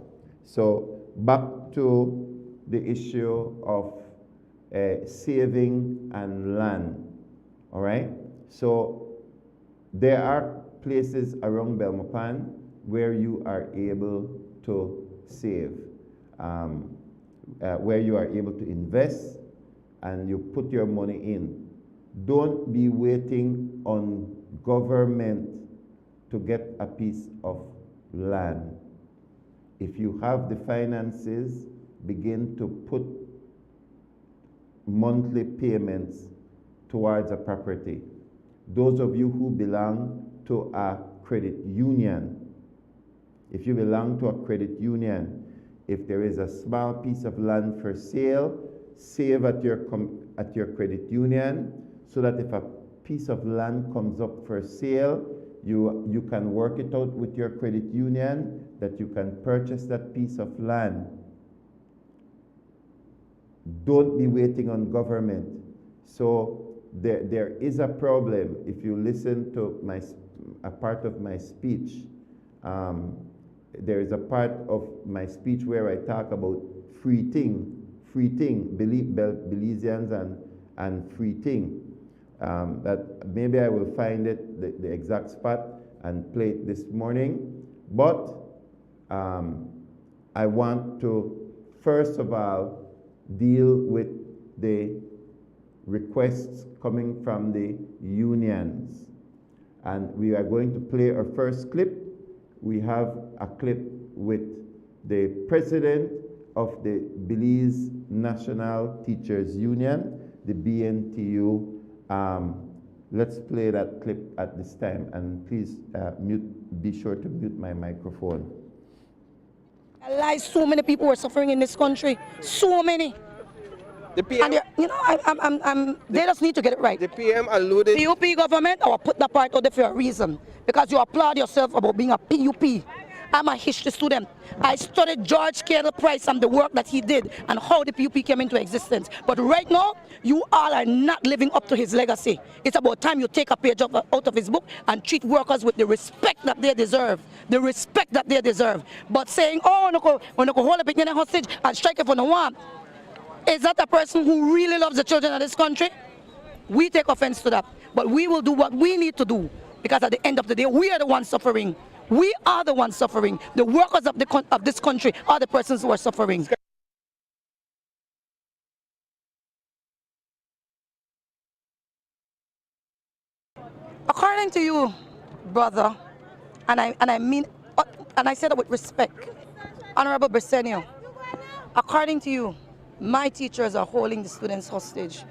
Speaker 20: So back to the issue of saving and land, all right? So there are places around Belmopan where you are able to save, where you are able to invest, and you put your money in. Don't be waiting on government to get a piece of land. If you have the finances, begin to put monthly payments towards a property. Those of you who belong to a credit union, if you belong to a credit union, if there is a small piece of land for sale, save at your credit union, so that if a piece of land comes up for sale, you can work it out with your credit union that you can purchase that piece of land. Don't be waiting on government. So there is a problem. If you listen to a part of my speech, there is a part of my speech where I talk about free thing, Belizeans and free thing. That maybe I will find it, the exact spot, and play it this morning. But I want to, first of all, deal with the requests coming from the unions. And we are going to play our first clip. We have a clip with the president of the Belize National Teachers Union, the BNTU. Let's play that clip at this time, and please be sure to mute my microphone.
Speaker 21: So many people are suffering in this country. So many.
Speaker 11: The PM,
Speaker 21: And you know, they just need to get it right.
Speaker 11: the PM alluded.
Speaker 21: PUP government, I will put that part out there for a reason. Because you applaud yourself about being a PUP. I'm a history student. I studied George Cadell Price and the work that he did and how the PUP came into existence. But right now, you all are not living up to his legacy. It's about time you take a page out of his book and treat workers with the respect that they deserve. The respect that they deserve. But saying, oh, we're not going to hold a picnic hostage and strike it for no one. Is that a person who really loves the children of this country? We take offense to that. But we will do what we need to do. Because at the end of the day, we are the ones suffering. We are the ones suffering. The workers of this country are the persons who are suffering. According to you, brother, and I say that with respect, Honorable Bersenio, according to you, my teachers are holding the students hostage.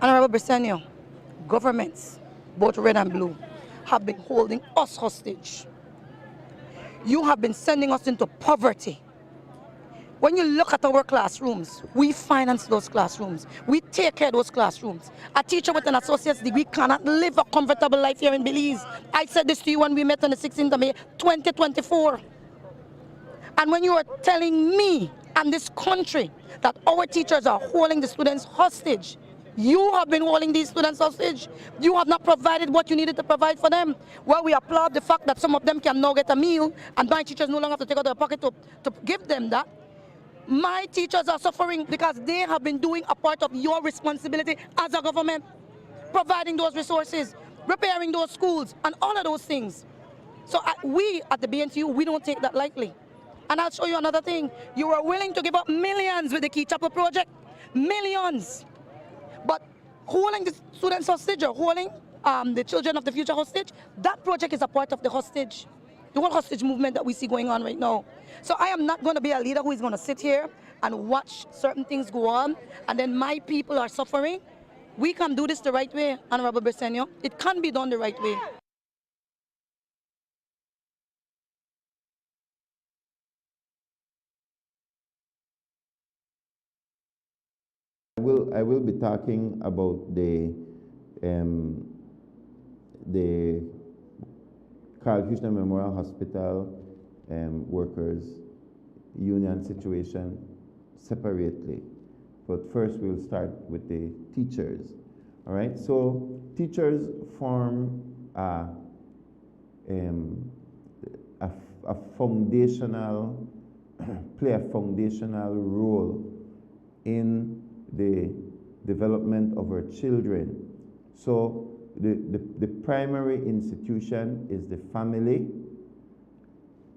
Speaker 21: Honorable Bersenio, governments, both red and blue, have been holding us hostage. You have been sending us into poverty. When you look at our classrooms, we finance those classrooms. We take care of those classrooms. A teacher with an associate's degree cannot live a comfortable life here in Belize. I said this to you when we met on the 16th of May, 2024. And when you are telling me and this country that our teachers are holding the students hostage, you have been holding these students hostage. You have not provided what you needed to provide for them. Well, we applaud the fact that some of them can now get a meal and my teachers no longer have to take out their pocket to give them that. My teachers are suffering because they have been doing a part of your responsibility as a government, providing those resources, repairing those schools, and all of those things. So we at the BNTU, we don't take that lightly. And I'll show you another thing. You are willing to give up millions with the Key Chapel project, millions. But holding the students hostage or holding the children of the future hostage, that project is a part of the hostage. The whole hostage movement that we see going on right now. So I am not going to be a leader who is going to sit here and watch certain things go on and then my people are suffering. We can do this the right way, Honorable Bersenio. It can be done the right way.
Speaker 20: I will be talking about the Carl Kirchner Memorial Hospital workers union situation separately. But first we'll start with the teachers. All right, so teachers form a foundational, play a foundational role in the development of our children. So the primary institution is the family,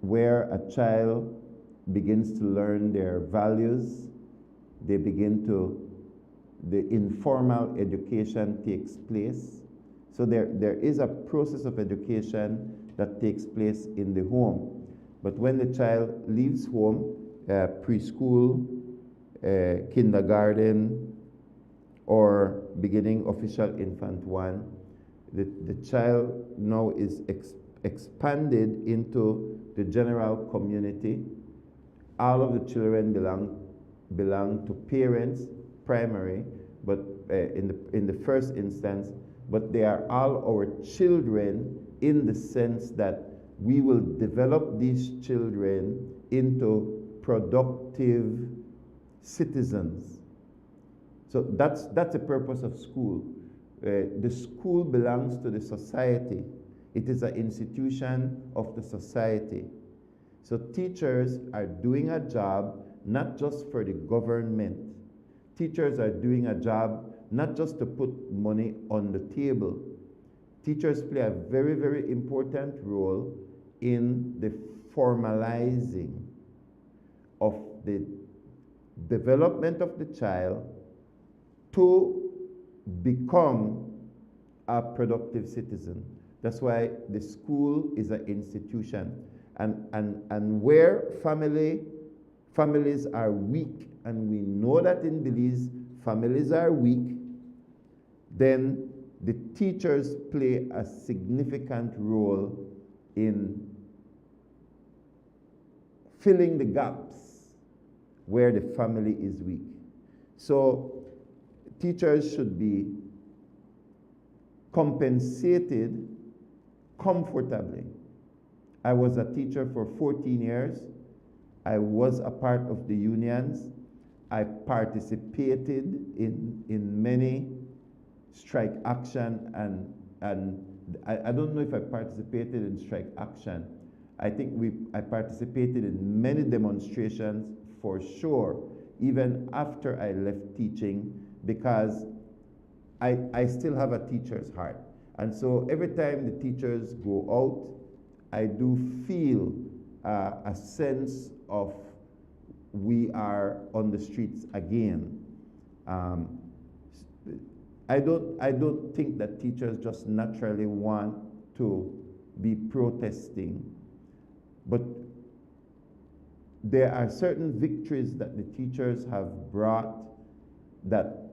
Speaker 20: where a child begins to learn their values. They begin to, the informal education takes place. So there is a process of education that takes place in the home. But when the child leaves home, preschool, kindergarten, or beginning official infant 1, the child now is expanded into the general community. All of the children belong to parents, primary, but in the first instance, but they are all our children in the sense that we will develop these children into productive citizens. So that's the purpose of school. The school belongs to the society. It is an institution of the society. So teachers are doing a job not just for the government. Teachers are doing a job not just to put money on the table. Teachers play a very, very important role in the formalizing of the development of the child to become a productive citizen. That's why the school is an institution. And where families are weak, and we know that in Belize, families are weak, then the teachers play a significant role in filling the gaps where the family is weak. So teachers should be compensated comfortably. I was a teacher for 14 years. I was a part of the unions. I participated in many strike action and I don't know if I participated in strike action. I think I participated in many demonstrations for sure, even after I left teaching, because I still have a teacher's heart. And so every time the teachers go out, I do feel a sense of we are on the streets again. I don't think that teachers just naturally want to be protesting, but there are certain victories that the teachers have brought that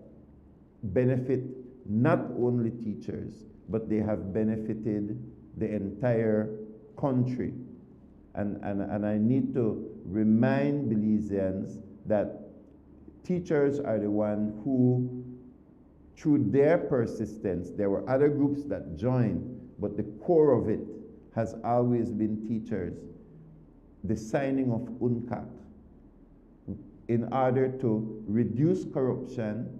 Speaker 20: benefit not only teachers, but they have benefited the entire country. And I need to remind Belizeans that teachers are the one who, through their persistence, there were other groups that joined, but the core of it has always been teachers. The signing of UNCAC in order to reduce corruption,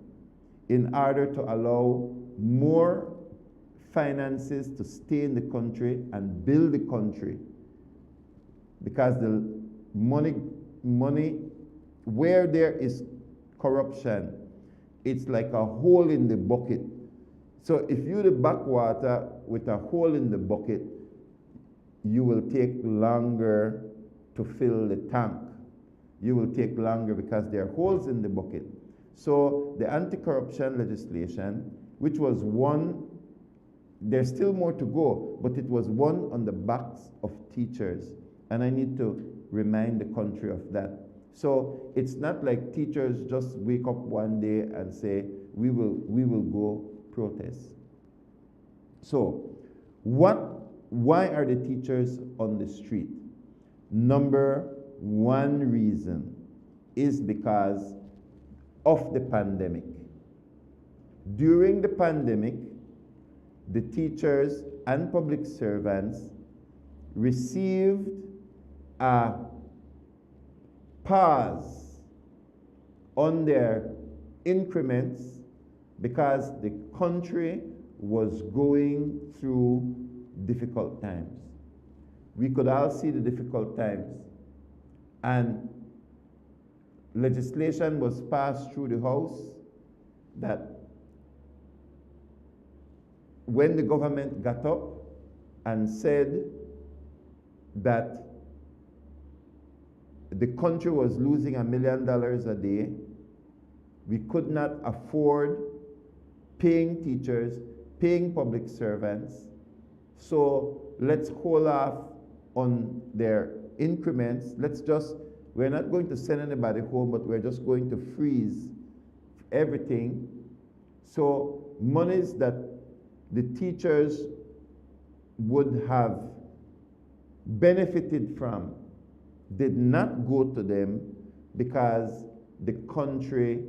Speaker 20: in order to allow more finances to stay in the country and build the country. Because the money, where there is corruption, it's like a hole in the bucket. So if you're the backwater with a hole in the bucket, you will take longer to fill the tank. You will take longer because there are holes in the bucket. So the anti-corruption legislation, which was one, there's still more to go, but it was one on the backs of teachers. And I need to remind the country of that. So it's not like teachers just wake up one day and say, we will go protest. So why are the teachers on the street? Number one reason is because of the pandemic. During the pandemic, the teachers and public servants received a pause on their increments because the country was going through difficult times. We could all see the difficult times, and legislation was passed through the House that when the government got up and said that the country was losing $1 million a day, we could not afford paying teachers, paying public servants, so let's hold off on their increments. We're not going to send anybody home, but we're just going to freeze everything. So monies that the teachers would have benefited from did not go to them because the country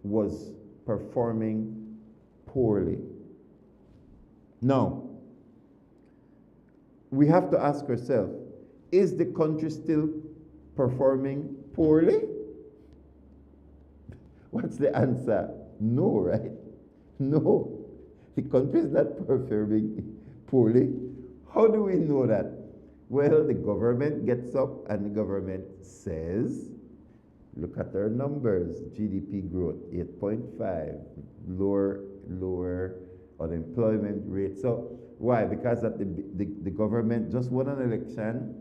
Speaker 20: was performing poorly. Now, we have to ask ourselves, is the country still performing poorly? What's the answer? No, right? No. The country is not performing poorly. How do we know that? Well, the government gets up and the government says, look at our numbers. GDP growth, 8.5, lower unemployment rate. So why? Because that the government just won an election,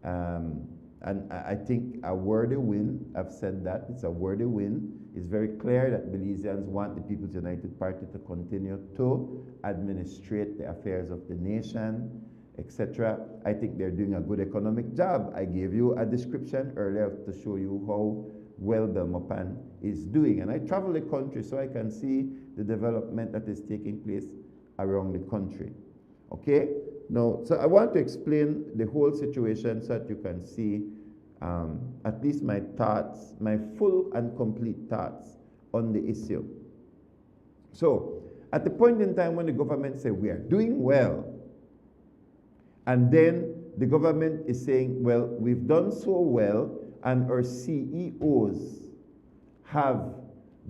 Speaker 20: and I think a worthy win. I've said that it's a worthy win. It's very clear that Belizeans want the People's United Party to continue to administrate the affairs of the nation, etc. I think they're doing a good economic job. I gave you a description earlier to show you how well Belmopan is doing. And I travel the country so I can see the development that is taking place around the country. Okay? Now, so I want to explain the whole situation so that you can see at least my thoughts, my full and complete thoughts on the issue. So, at the point in time when the government say we are doing well, and then the government is saying, well, we've done so well, and our CEOs have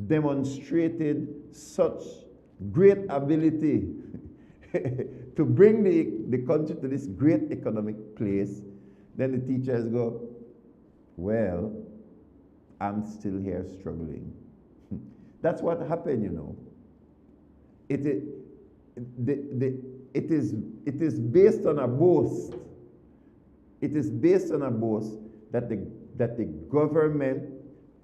Speaker 20: demonstrated such great ability to bring the country to this great economic place, then the teachers go, well, I'm still here struggling. That's what happened, you know. It is based on a boast. It is based on a boast that the government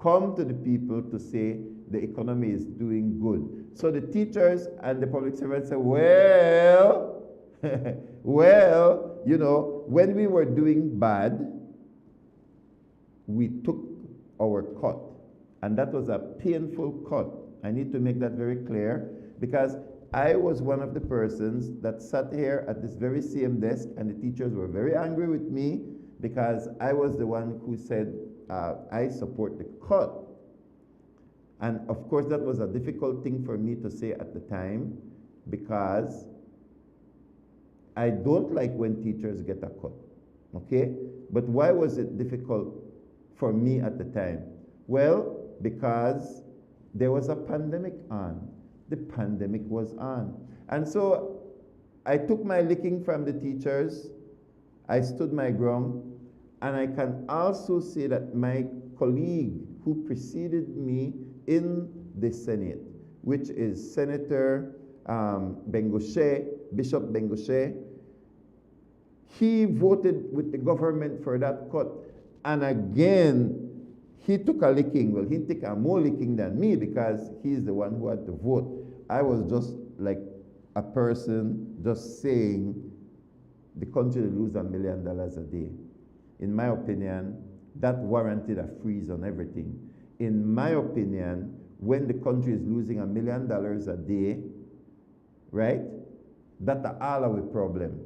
Speaker 20: come to the people to say the economy is doing good. So the teachers and the public servants say, well, well, you know, when we were doing bad, we took our cut. And that was a painful cut. I need to make that very clear, because I was one of the persons that sat here at this very same desk, and the teachers were very angry with me because I was the one who said, I support the cut. And of course, that was a difficult thing for me to say at the time, because I don't like when teachers get a cut, okay? But why was it difficult for me at the time? Well, because there was a pandemic on. The pandemic was on. And so I took my licking from the teachers. I stood my ground. And I can also say that my colleague who preceded me in the Senate, which is Senator Bengoshe, Bishop Bengoshe, he voted with the government for that cut. And again, he took a licking. Well, he took a more licking than me because he's the one who had to vote. I was just like a person just saying the country will lose $1 million a day. In my opinion, that warranted a freeze on everything. In my opinion, when the country is losing $1 million a day, right, that's all our problem.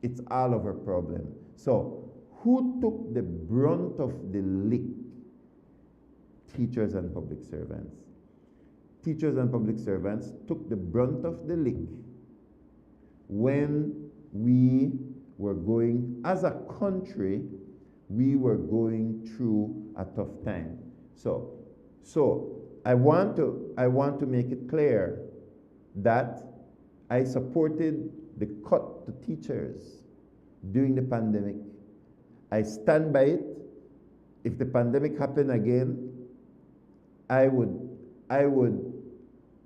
Speaker 20: It's all of our problem. So, who took the brunt of the lick? Teachers and public servants. Teachers and public servants took the brunt of the lick when we were going, as a country, we were going through a tough time. So I want to make it clear that I supported the cut to teachers during the pandemic. I stand by it. If the pandemic happened again, I would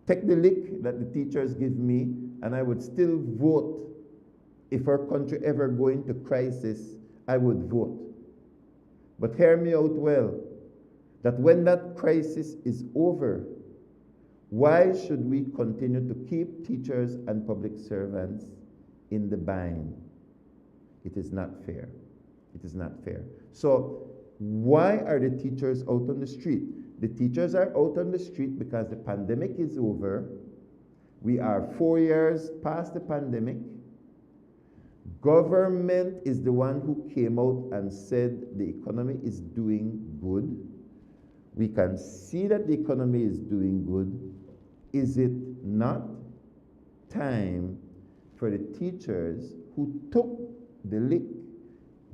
Speaker 20: take the lick that the teachers give me, and I would still vote. If our country ever go into crisis, I would vote. But hear me out well, that when that crisis is over, why should we continue to keep teachers and public servants in the bind? It is not fair. It is not fair. So why are the teachers out on the street? The teachers are out on the street because the pandemic is over. We are 4 years past the pandemic. Government is the one who came out and said the economy is doing good. We can see that the economy is doing good. Is it not time for the teachers who took the lick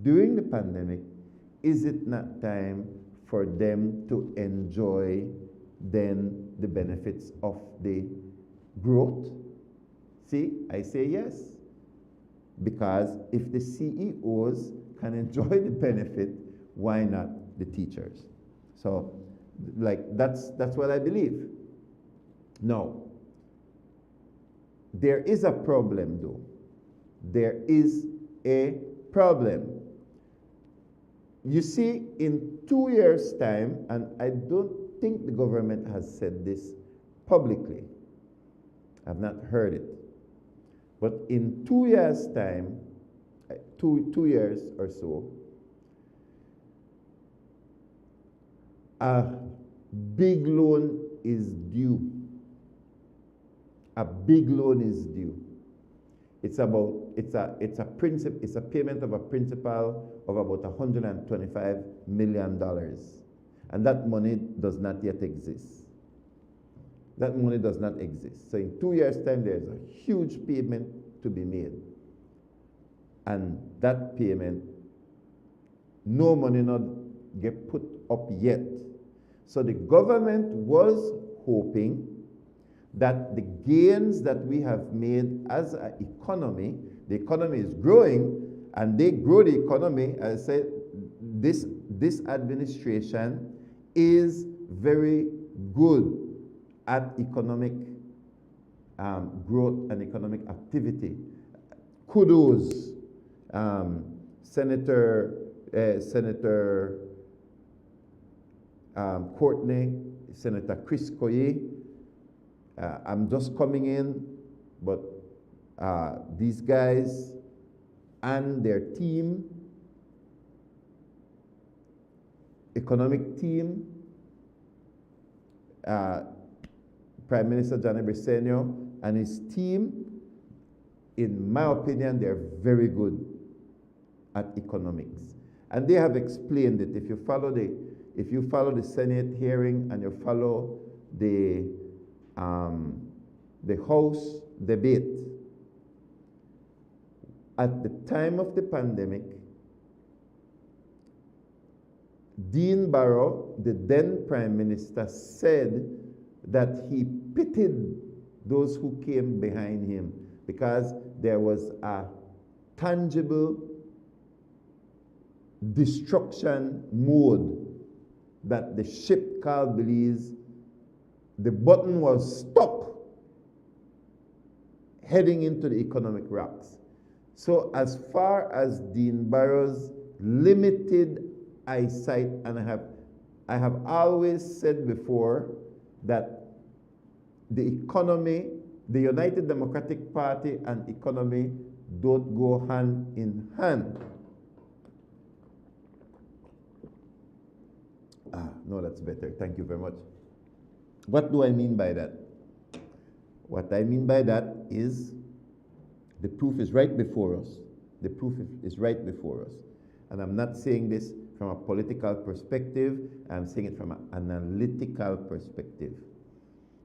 Speaker 20: during the pandemic, is it not time for them to enjoy then the benefits of the growth? See, I say yes. Because if the CEOs can enjoy the benefit, why not the teachers? So, like, that's what I believe. Now, there is a problem though. There is a problem. You see, in 2 years' time, and I don't think the government has said this publicly, I've not heard it, but in 2 years' time, 2 years or so, a big loan is due. A big loan is due. It's a payment of a principal of about $125 million. And that money does not yet exist. That money does not exist. So in 2 years' time, there's a huge payment to be made. And that payment, no money not get put up yet. So the government was hoping that the gains that we have made as an economy, the economy is growing, and they grow the economy. As I said, this administration is very good at economic growth and economic activity. Kudos, Senator Courtney, Senator Chris Koye. I'm just coming in, but these guys and their team, economic team, Prime Minister Johnny Briceño and his team, in my opinion, they're very good at economics. And they have explained it. If you follow the Senate hearing and you follow the House debate, at the time of the pandemic, Dean Barrow, the then Prime Minister, said that he pitied those who came behind him because there was a tangible destruction mode that the ship called Belize, the button was stuck heading into the economic rocks. So as far as Dean Barrow's limited eyesight, and I have always said before that the economy, the United Democratic Party and economy don't go hand in hand. No, that's better. Thank you very much. What do I mean by that? What I mean by that is the proof is right before us. The proof is right before us. And I'm not saying this from a political perspective. I'm saying it from an analytical perspective.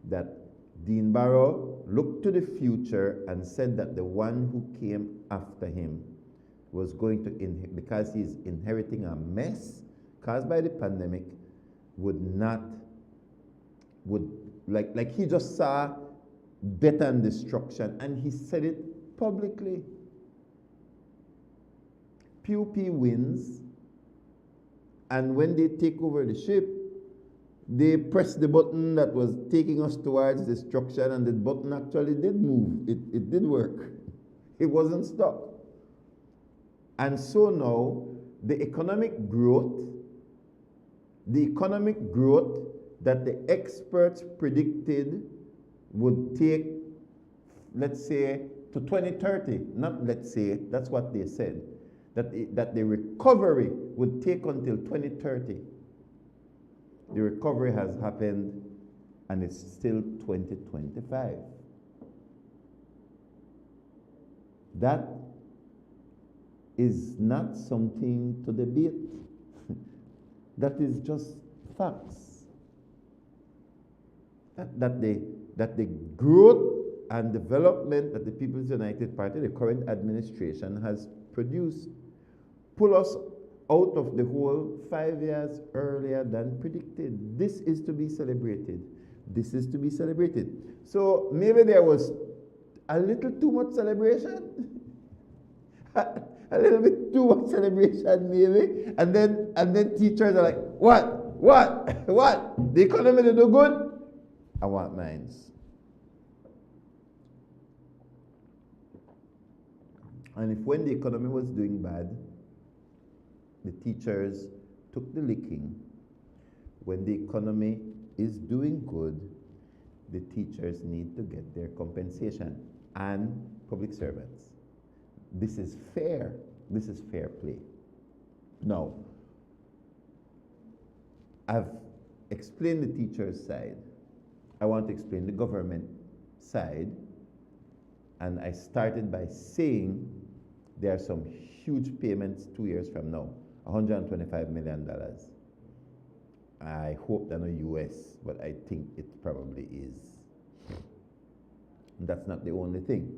Speaker 20: That Dean Barrow looked to the future and said that the one who came after him was going to, because he's inheriting a mess caused by the pandemic, like he just saw death and destruction, and he said it publicly. PUP wins, and when they take over the ship, they press the button that was taking us towards destruction, and the button actually did move. It did work. It wasn't stuck. And so now, the economic growth that the experts predicted would take, let's say, to 2030, not let's say, that's what they said, that the recovery would take until 2030. The recovery has happened and it's still 2025. That is not something to debate. That is just facts. That the growth and development that the People's United Party, the current administration, has produced, pull us out of the hole 5 years earlier than predicted. This is to be celebrated. This is to be celebrated. So maybe there was a little too much celebration. A little bit too much celebration, maybe. And then teachers are like, what? The economy to do good? I want mines. And if when the economy was doing bad, the teachers took the licking. When the economy is doing good, the teachers need to get their compensation, and public servants. This is fair. This is fair play. Now, I've explained the teacher's side. I want to explain the government side. And I started by saying there are some huge payments 2 years from now, $125 million. I hope they're not US, but I think it probably is. That's not the only thing.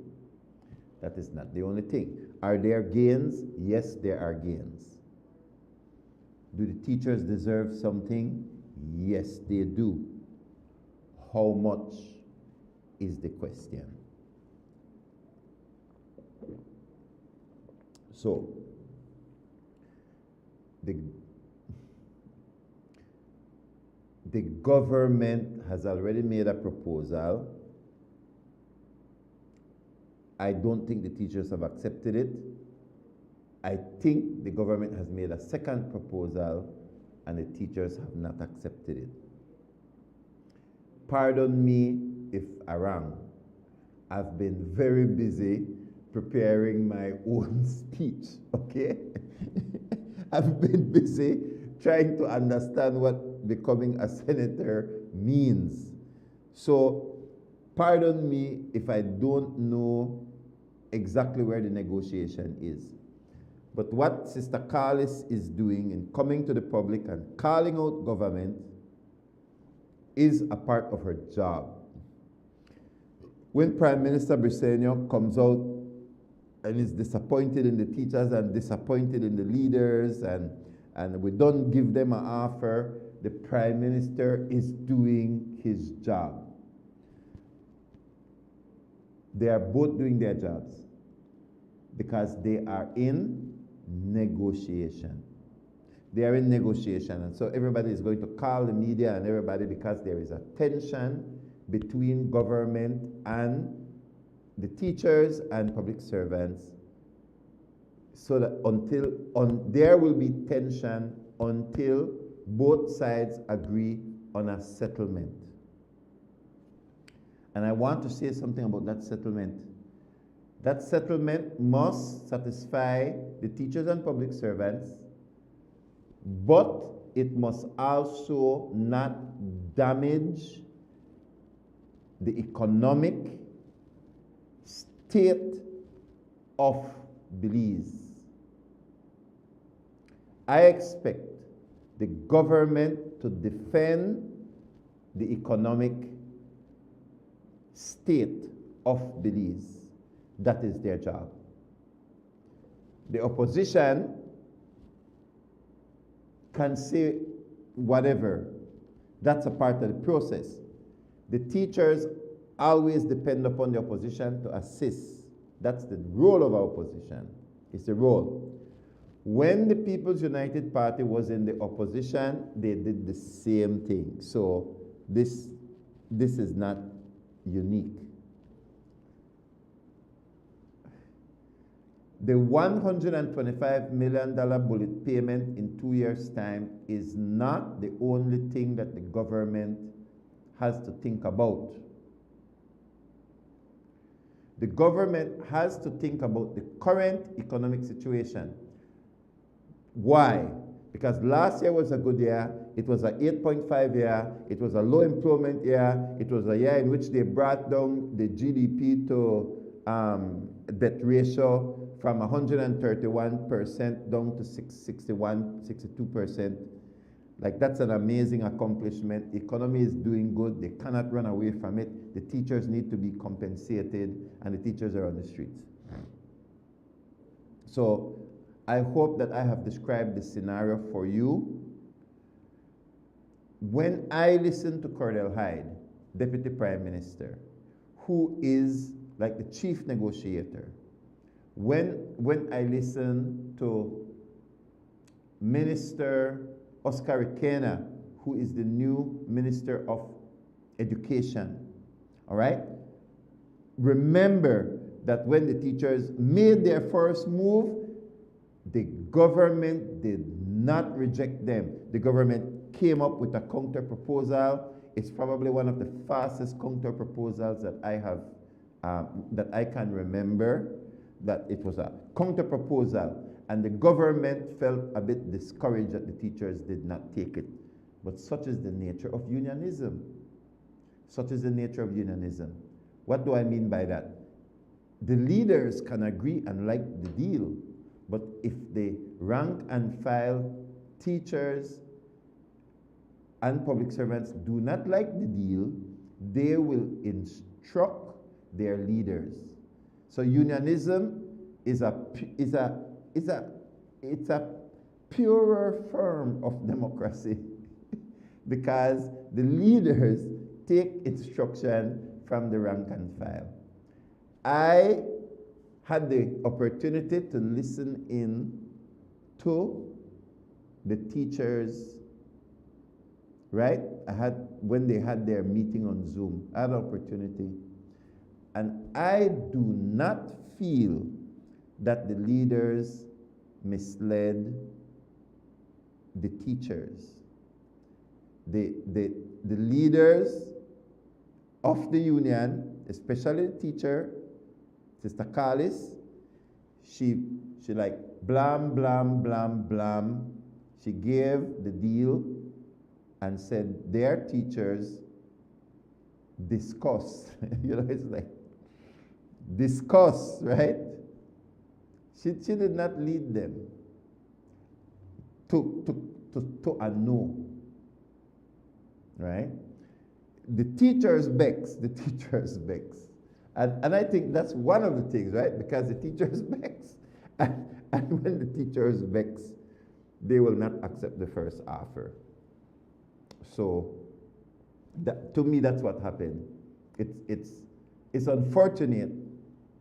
Speaker 20: That is not the only thing. Are there gains? Yes, there are gains. Do the teachers deserve something? Yes, they do. How much is the question? So, the government has already made a proposal. I don't think the teachers have accepted it. I think the government has made a second proposal and the teachers have not accepted it. Pardon me if I'm wrong. I've been very busy preparing my own speech, okay? I've been busy trying to understand what becoming a senator means. So, pardon me if I don't know exactly where the negotiation is. But what Sister Carlis is doing in coming to the public and calling out government is a part of her job. When Prime Minister Briceño comes out and is disappointed in the teachers and disappointed in the leaders and we don't give them an offer, the Prime Minister is doing his job. They are both doing their jobs because they are in negotiation. They are in negotiation, and so everybody is going to call the media and everybody because there is a tension between government and the teachers and public servants, so that there will be tension until both sides agree on a settlement. And I want to say something about that settlement. That settlement must satisfy the teachers and public servants, but it must also not damage the economic state of Belize. I expect the government to defend the economic state of Belize. That is their job. The opposition can say whatever. That's a part of the process. The teachers always depend upon the opposition to assist. That's the role of our opposition. It's a role. When the People's United Party was in the opposition, they did the same thing. So this is not unique. The $125 million bullet payment in 2 years' time is not the only thing that the government has to think about. The government has to think about the current economic situation. Why? Because last year was a good year, it was an 8.5 year, it was a low employment year, it was a year in which they brought down the GDP to debt ratio from 131% down to 61, 62%. Like, that's an amazing accomplishment. The economy is doing good. They cannot run away from it. The teachers need to be compensated, and the teachers are on the streets. So I hope that I have described the scenario for you. When I listen to Cordell Hyde, Deputy Prime Minister, who is like the chief negotiator, when I listen to Minister Oscar Requena, who is the new Minister of Education, all right? Remember that when the teachers made their first move, the government did not reject them. The government came up with a counter proposal. It's probably one of the fastest counter proposals that I have, that I can remember, that it was a counter proposal, and the government felt a bit discouraged that the teachers did not take it. But such is the nature of unionism. Such is the nature of unionism. What do I mean by that? The leaders can agree and like the deal, but if the rank and file teachers and public servants do not like the deal, they will instruct their leaders. So unionism is a purer form of democracy because the leaders take instruction from the rank and file. I had the opportunity to listen in to the teachers, right? When they had their meeting on Zoom, I had an opportunity. And I do not feel that the leaders misled the teachers. The leaders of the union, especially the teacher, Sister Carlis, she like blam, blam, blam, blam. She gave the deal and said their teachers discuss. You know, it's like discuss, right? She did not lead them to a no, right? The teachers vex, and I think that's one of the things, right? Because the teachers vex, and when the teachers vex, they will not accept the first offer. So, to me, that's what happened. It's unfortunate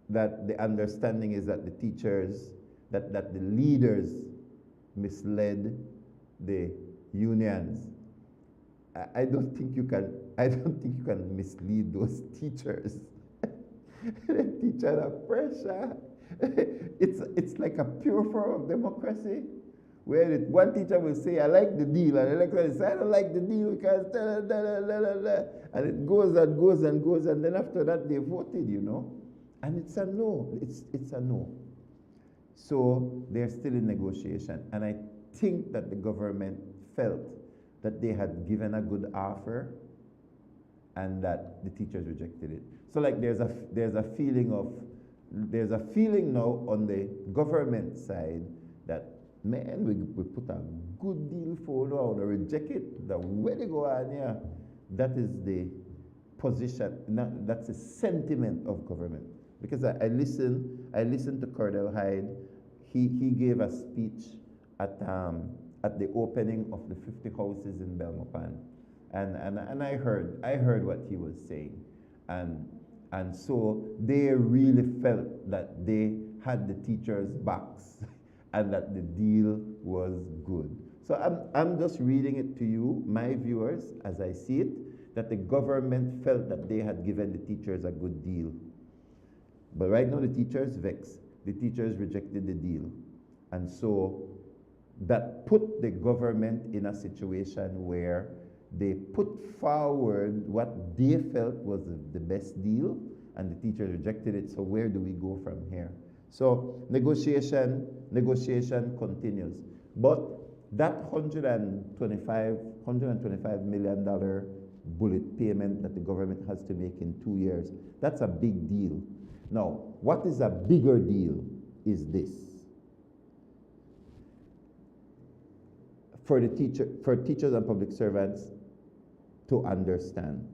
Speaker 20: that the understanding is that the teachers, that the leaders misled the unions. I don't think you can mislead those teachers. The teachers are pressure. It's like a pure form of democracy, where one teacher will say, I like the deal, and the next one will say, I don't like the deal because da, da, da, da, da, da. And it goes and goes and goes, and then after that they voted, you know. And it's a no, it's a no. So they're still in negotiation. And I think that the government felt that they had given a good offer and that the teachers rejected it. So like there's a feeling now on the government side that, man, we put a good deal forward, or reject it, the way they go on here. That is the position, that's the sentiment of government. Because I listened to Cordell Hyde. He gave a speech at the opening of the 50 houses in Belmopan. And I heard what he was saying. And so they really felt that they had the teachers' backs and that the deal was good. So I'm just reading it to you, my viewers, as I see it, that the government felt that they had given the teachers a good deal. But right now the teachers vex. The teachers rejected the deal. And so that put the government in a situation where they put forward what they felt was the best deal, and the teachers rejected it. So where do we go from here? So negotiation continues. But that $125 million bullet payment that the government has to make in 2 years, that's a big deal. Now, what is a bigger deal is this. For teachers and public servants to understand.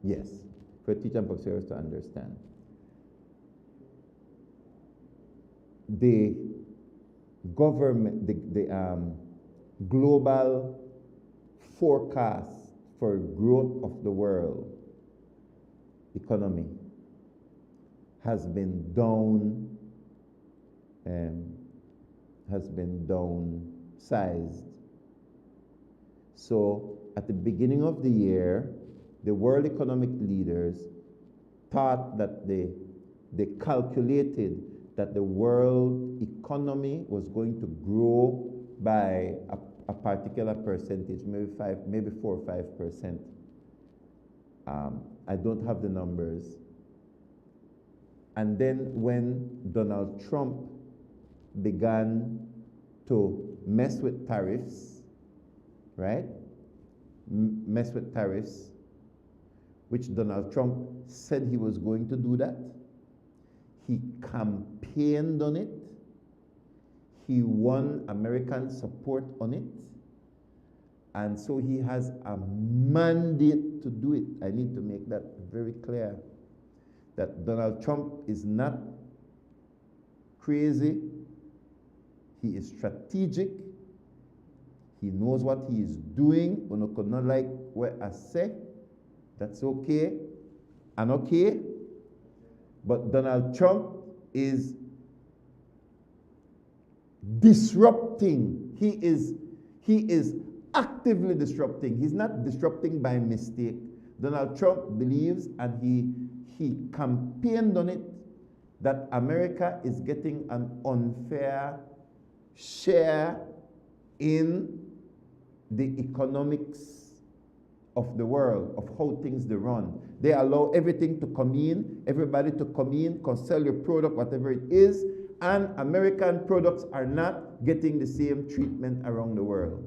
Speaker 20: Yes, for teachers and public servants to understand. The government, the global forecast for growth of the world economy has been downsized. So at the beginning of the year, the world economic leaders thought that they calculated that the world economy was going to grow by a particular percentage, maybe 4 or 5%. I don't have the numbers. And then when Donald Trump began to mess with tariffs, right? Mess with tariffs, which Donald Trump said he was going to do that. He campaigned on it. He won American support on it. And so he has a mandate to do it. I need to make that very clear. that Donald Trump is not crazy. He is strategic. He knows what he is doing. You could not like what I say. That's okay. And okay. But Donald Trump is disrupting. He is actively disrupting. He's not disrupting by mistake. Donald Trump believes, and he campaigned on it, that America is getting an unfair share in the economics of the world, of how things they run. They allow everything to come in, everybody to come in, can sell your product, whatever it is, and American products are not getting the same treatment around the world.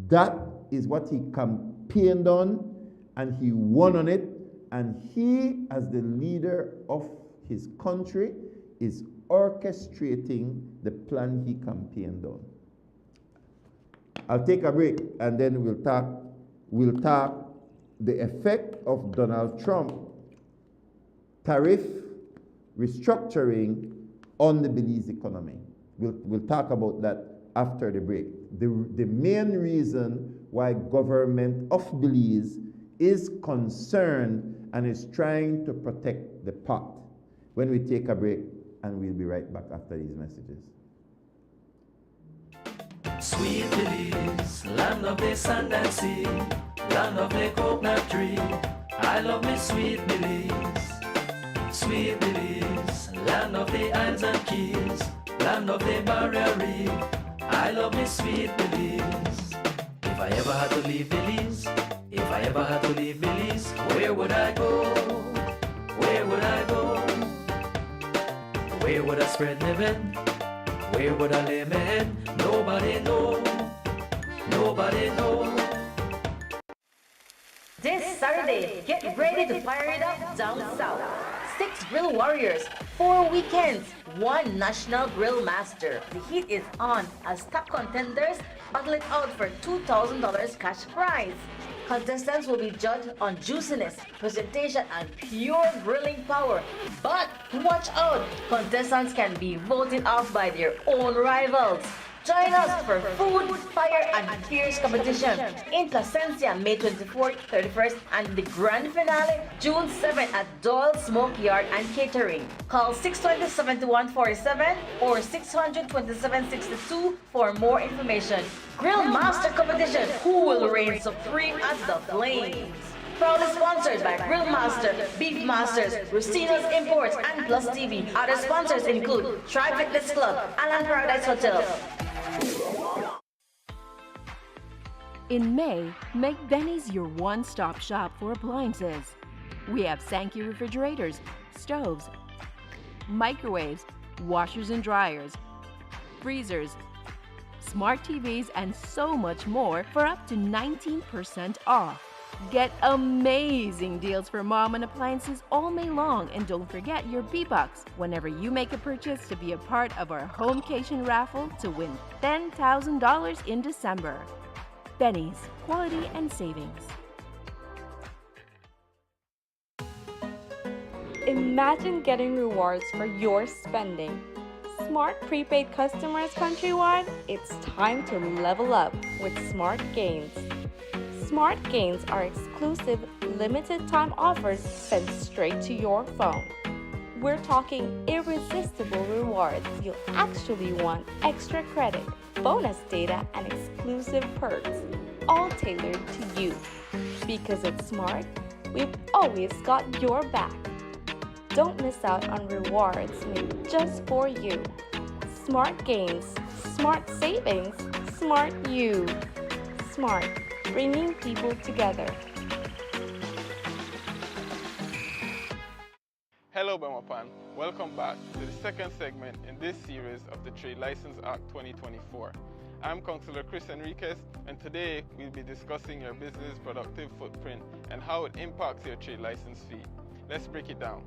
Speaker 20: That is what he campaigned on, and he won on it, and he, as the leader of his country, is orchestrating the plan he campaigned on. I'll take a break, and then we'll talk the effect of Donald Trump tariff restructuring on the Belize economy. We'll talk about that after the break. The main reason why government of Belize is concerned and is trying to protect the pot. When we take a break, and we'll be right back after these messages.
Speaker 1: Sweet Belize, land of the sand and sea, land of the coconut tree. I love me sweet Belize. Sweet Belize, land of the islands and keys, land of the barrier reef. I love me sweet Belize. If I ever had to leave Belize, if I ever had to leave Belize, where would I go? Where would I go? Where would I spread my bed? Where would I lay my head? Nobody know. Nobody know.
Speaker 5: This Saturday, get ready to fire it up down south. 6 grill warriors, 4 weekends, 1 national grill master. The heat is on as top contenders battle it out for $2,000 cash prize. Contestants will be judged on juiciness, presentation, and pure grilling power. But watch out! Contestants can be voted off by their own rivals. Join us for food, fire, and fierce competition in Placencia, May 24th, 31st, and the grand finale, June 7th at Doyle Smoke Yard and Catering. Call 620-7147 or 600-2762 for more information. Grill Master Competition, who will reign supreme as the flames? Proudly sponsored by Grill Master, Beef Masters, Rustino's Imports, and PlusTV. Other sponsors include Tri Fitness Club, Alan Paradise Hotel.
Speaker 7: In May, make Benny's your one-stop shop for appliances. We have Sankey refrigerators, stoves, microwaves, washers and dryers, freezers, smart TVs, and so much more for up to 19% off. Get amazing deals for mom and appliances all May long, and don't forget your B-Bucks whenever you make a purchase to be a part of our Homecation raffle to win $10,000 in December. Benny's, quality and savings.
Speaker 8: Imagine getting rewards for your spending. Smart prepaid customers countrywide, it's time to level up with Smart Gains. Smart Gains are exclusive, limited-time offers sent straight to your phone. We're talking irresistible rewards. You'll actually want extra credit, bonus data, and exclusive perks, all tailored to you. Because at Smart, we've always got your back. Don't miss out on rewards made just for you. Smart Gains, Smart Savings, Smart You. Smart, bringing people together.
Speaker 9: Hello Bemapan, welcome back to the second segment in this series of the Trade License Act 2024. I'm Councillor Chris Enriquez, and today we'll be discussing your business productive footprint and how it impacts your trade license fee. Let's break it down.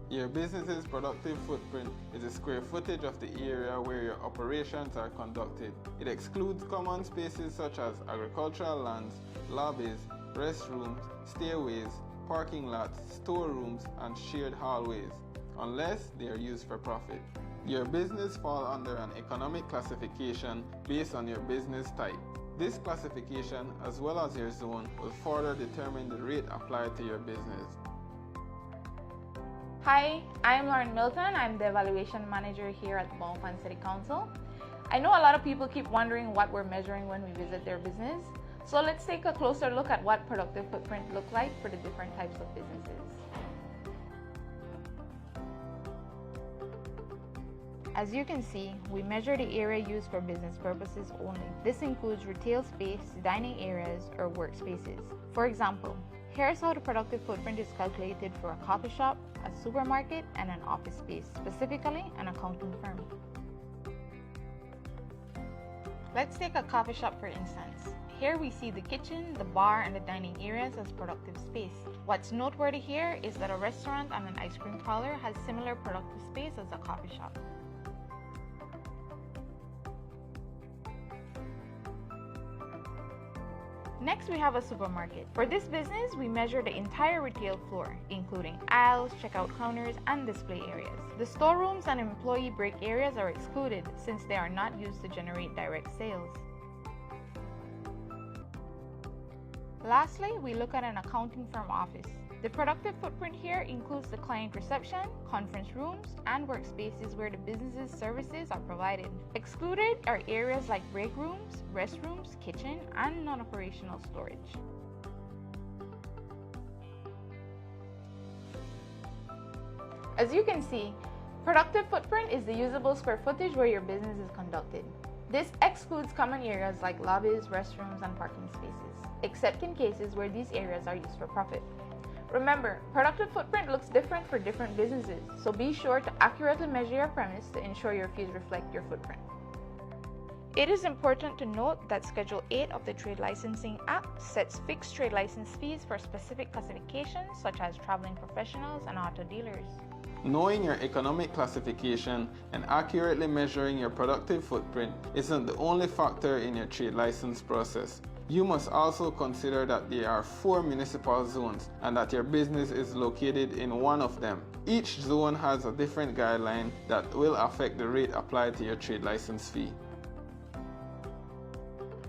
Speaker 9: Your business's productive footprint is the square footage of the area where your operations are conducted. It excludes common spaces such as agricultural lands, lobbies, restrooms, stairways, parking lots, storerooms, and shared hallways, unless they are used for profit. Your business falls under an economic classification based on your business type. This classification, as well as your zone, will further determine the rate applied to your business.
Speaker 10: Hi, I'm Lauren Milton. I'm the Evaluation Manager here at the Belmopan City Council. I know a lot of people keep wondering what we're measuring when we visit their business. So let's take a closer look at what productive footprint looks like for the different types of businesses. As you can see, we measure the area used for business purposes only. This includes retail space, dining areas, or workspaces. For example, here's how the productive footprint is calculated for a coffee shop, a supermarket, and an office space, specifically an accounting firm. Let's take a coffee shop for instance. Here we see the kitchen, the bar, and the dining areas as productive space. What's noteworthy here is that a restaurant and an ice cream parlor has similar productive space as a coffee shop. Next, we have a supermarket. For this business, we measure the entire retail floor, including aisles, checkout counters, and display areas. The storerooms and employee break areas are excluded since they are not used to generate direct sales. Lastly, we look at an accounting firm office. The productive footprint here includes the client reception, conference rooms, and workspaces where the business's services are provided. Excluded are areas like break rooms, restrooms, kitchen, and non-operational storage. As you can see, productive footprint is the usable square footage where your business is conducted. This excludes common areas like lobbies, restrooms, and parking spaces, except in cases where these areas are used for profit. Remember, productive footprint looks different for different businesses, so be sure to accurately measure your premise to ensure your fees reflect your footprint. It is important to note that Schedule 8 of the Trade Licensing Act sets fixed trade license fees for specific classifications such as traveling professionals and auto dealers.
Speaker 9: Knowing your economic classification and accurately measuring your productive footprint isn't the only factor in your trade license process. You must also consider that there are 4 municipal zones and that your business is located in one of them. Each zone has a different guideline that will affect the rate applied to your trade license fee.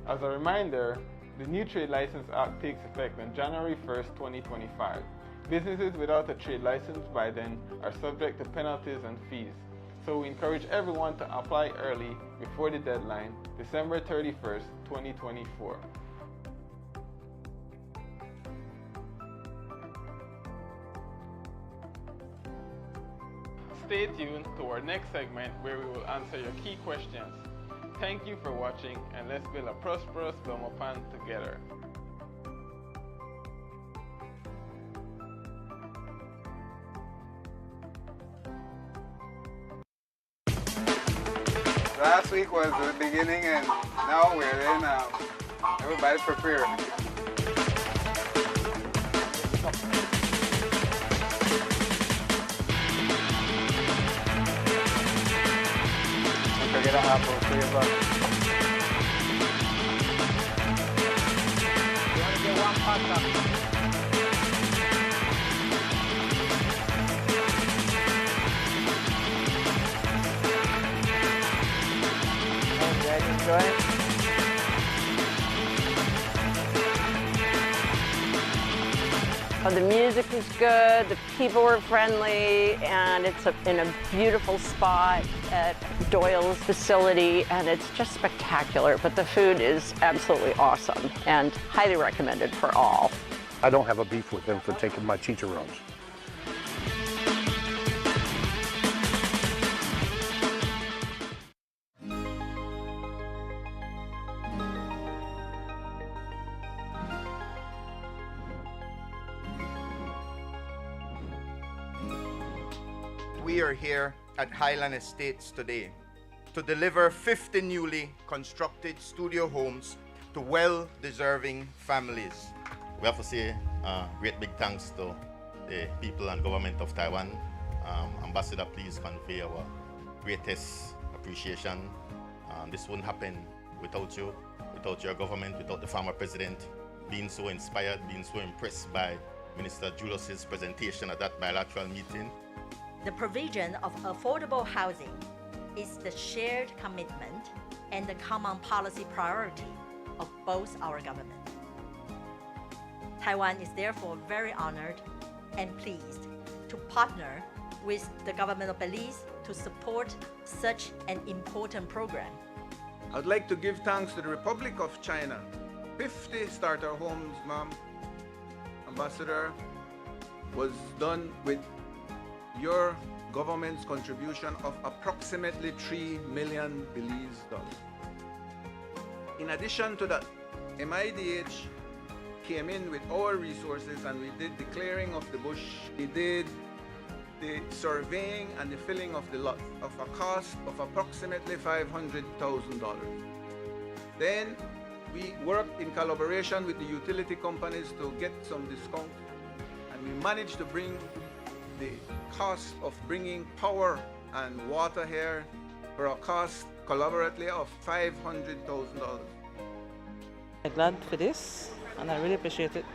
Speaker 9: As a reminder, the new Trade License Act takes effect on January 1st, 2025. Businesses without a trade license by then are subject to penalties and fees. So we encourage everyone to apply early before the deadline, December 31st, 2024. Stay tuned to our next segment where we will answer your key questions. Thank you for watching, and let's build a prosperous Belmopan together.
Speaker 11: Last week was the beginning, and now we're in. Everybody prepare. Don't forget to have those 3 of us. You want to get one pasta? Enjoy it.
Speaker 12: The music is good, the people were friendly, and it's in a beautiful spot at Doyle's facility, and it's just spectacular. But the food is absolutely awesome and highly recommended for all.
Speaker 13: I don't have a beef with them for taking my chicharrones.
Speaker 14: We are here at Highland Estates today to deliver 50 newly constructed studio homes to well-deserving families.
Speaker 15: We have to say great big thanks to the people and government of Taiwan. Ambassador, please convey our greatest appreciation. This wouldn't happen without you, without your government, without the former president being so inspired, being so impressed by Minister Julius's presentation at that bilateral meeting.
Speaker 5: The provision of affordable housing is the shared commitment and the common policy priority of both our government. Taiwan is therefore very honored and pleased to partner with the government of Belize to support such an important program.
Speaker 11: I'd like to give thanks to the Republic of China. 50 starter homes, ma'am, Ambassador, was done with your government's contribution of approximately 3 million Belize dollars. In addition to that, MIDH came in with our resources and we did the clearing of the bush. We did the surveying and the filling of the lot of a cost of approximately $500,000. Then we worked in collaboration with the utility companies to get some discount, and we managed to bring the cost of bringing power and water here for a cost collaboratively of $500,000.
Speaker 17: I'm glad for this, and I really appreciate it.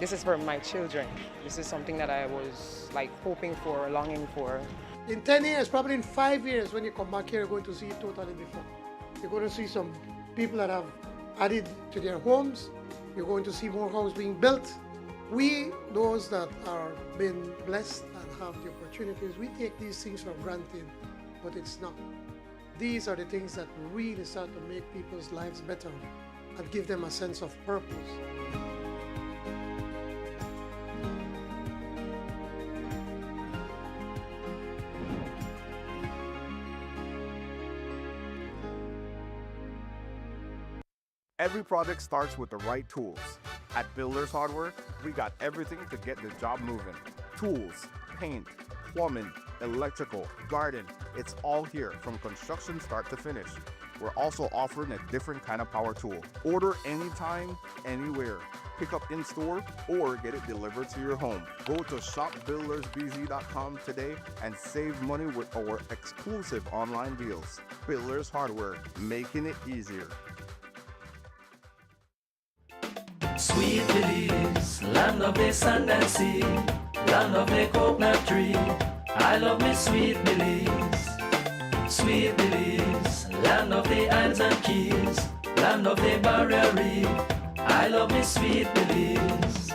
Speaker 17: This is for my children. This is something that I was like hoping for, longing for.
Speaker 18: In 10 years, probably in 5 years, when you come back here, you're going to see it totally different. You're going to see some people that have added to their homes. You're going to see more homes being built. We, those that are being blessed and have the opportunities, we take these things for granted, but it's not. These are the things that really start to make people's lives better and give them a sense of purpose.
Speaker 19: Every project starts with the right tools. At Builders Hardware, we got everything to get the job moving. Tools, paint, plumbing, electrical, garden, it's all here from construction start to finish. We're also offering a different kind of power tool. Order anytime, anywhere. Pick up in store or get it delivered to your home. Go to shopbuildersbz.com today and save money with our exclusive online deals. Builders Hardware, making it easier.
Speaker 1: Sweet Belize, land of the sand and sea, land of the coconut tree. I love me sweet Belize. Sweet Belize, land of the islands and keys, land of the barrier reef. I love me sweet Belize.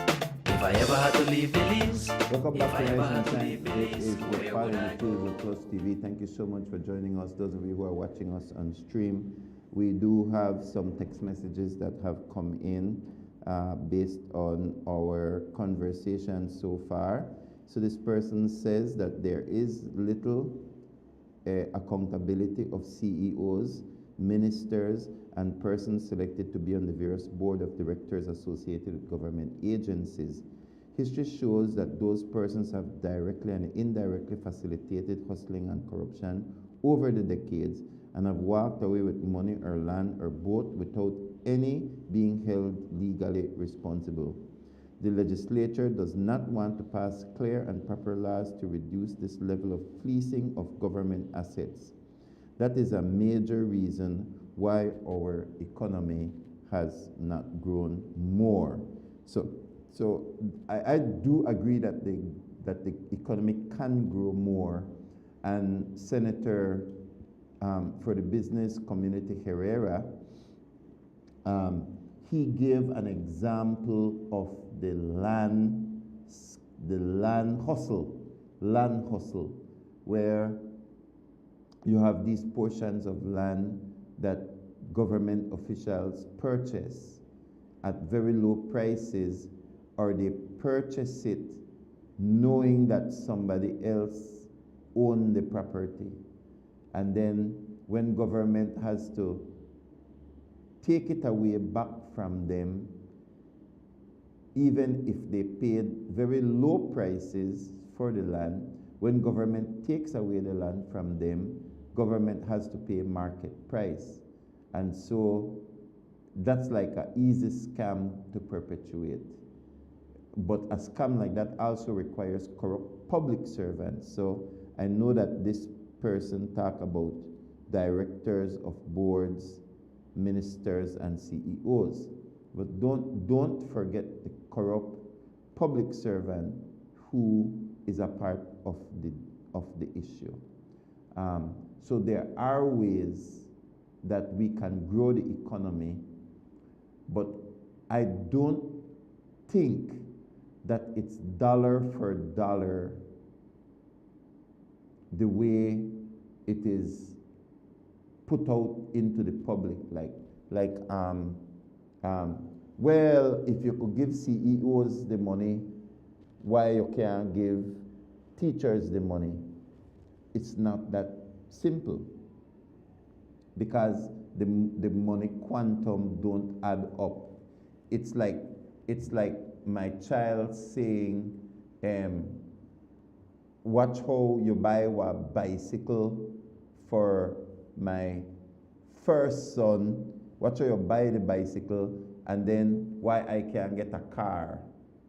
Speaker 1: If I ever had to leave Belize,
Speaker 20: Welcome back
Speaker 1: if I
Speaker 20: to
Speaker 1: ever
Speaker 20: Rising
Speaker 1: had to
Speaker 20: Time.
Speaker 1: leave
Speaker 20: This
Speaker 1: Belize,
Speaker 20: is
Speaker 1: where
Speaker 20: your part
Speaker 1: would
Speaker 20: of
Speaker 1: I
Speaker 20: the series of PlusTV. Thank you so much for joining us. Those of you who are watching us on stream, we do have some text messages that have come in based on our conversation so far. So this person says that there is little accountability of CEOs, ministers, and persons selected to be on the various board of directors associated with government agencies. History shows that those persons have directly and indirectly facilitated hustling and corruption over the decades and have walked away with money or land or both without any being held legally responsible. The legislature does not want to pass clear and proper laws to reduce this level of fleecing of government assets. That is a major reason why our economy has not grown more. So I do agree that the economy can grow more, and Senator for the business community Herrera, he gave an example of the land hustle, where you have these portions of land that government officials purchase at very low prices, or they purchase it knowing that somebody else owned the property. And then when government has to take it away back from them, even if they paid very low prices for the land, when government takes away the land from them, government has to pay market price. And so that's like an easy scam to perpetuate. But a scam like that also requires corrupt public servants. So I know that this person talk about directors of boards, ministers, and CEOs. But don't forget the corrupt public servant who is a part of the issue. So there are ways that we can grow the economy, but I don't think that it's dollar for dollar the way it is put out into the public, well, if you could give CEOs the money, why you can't give teachers the money? It's not that simple, because the money quantum don't add up. It's like my child saying, watch how you buy a bicycle for my first son, watch how you buy the bicycle, and then why I can't get a car.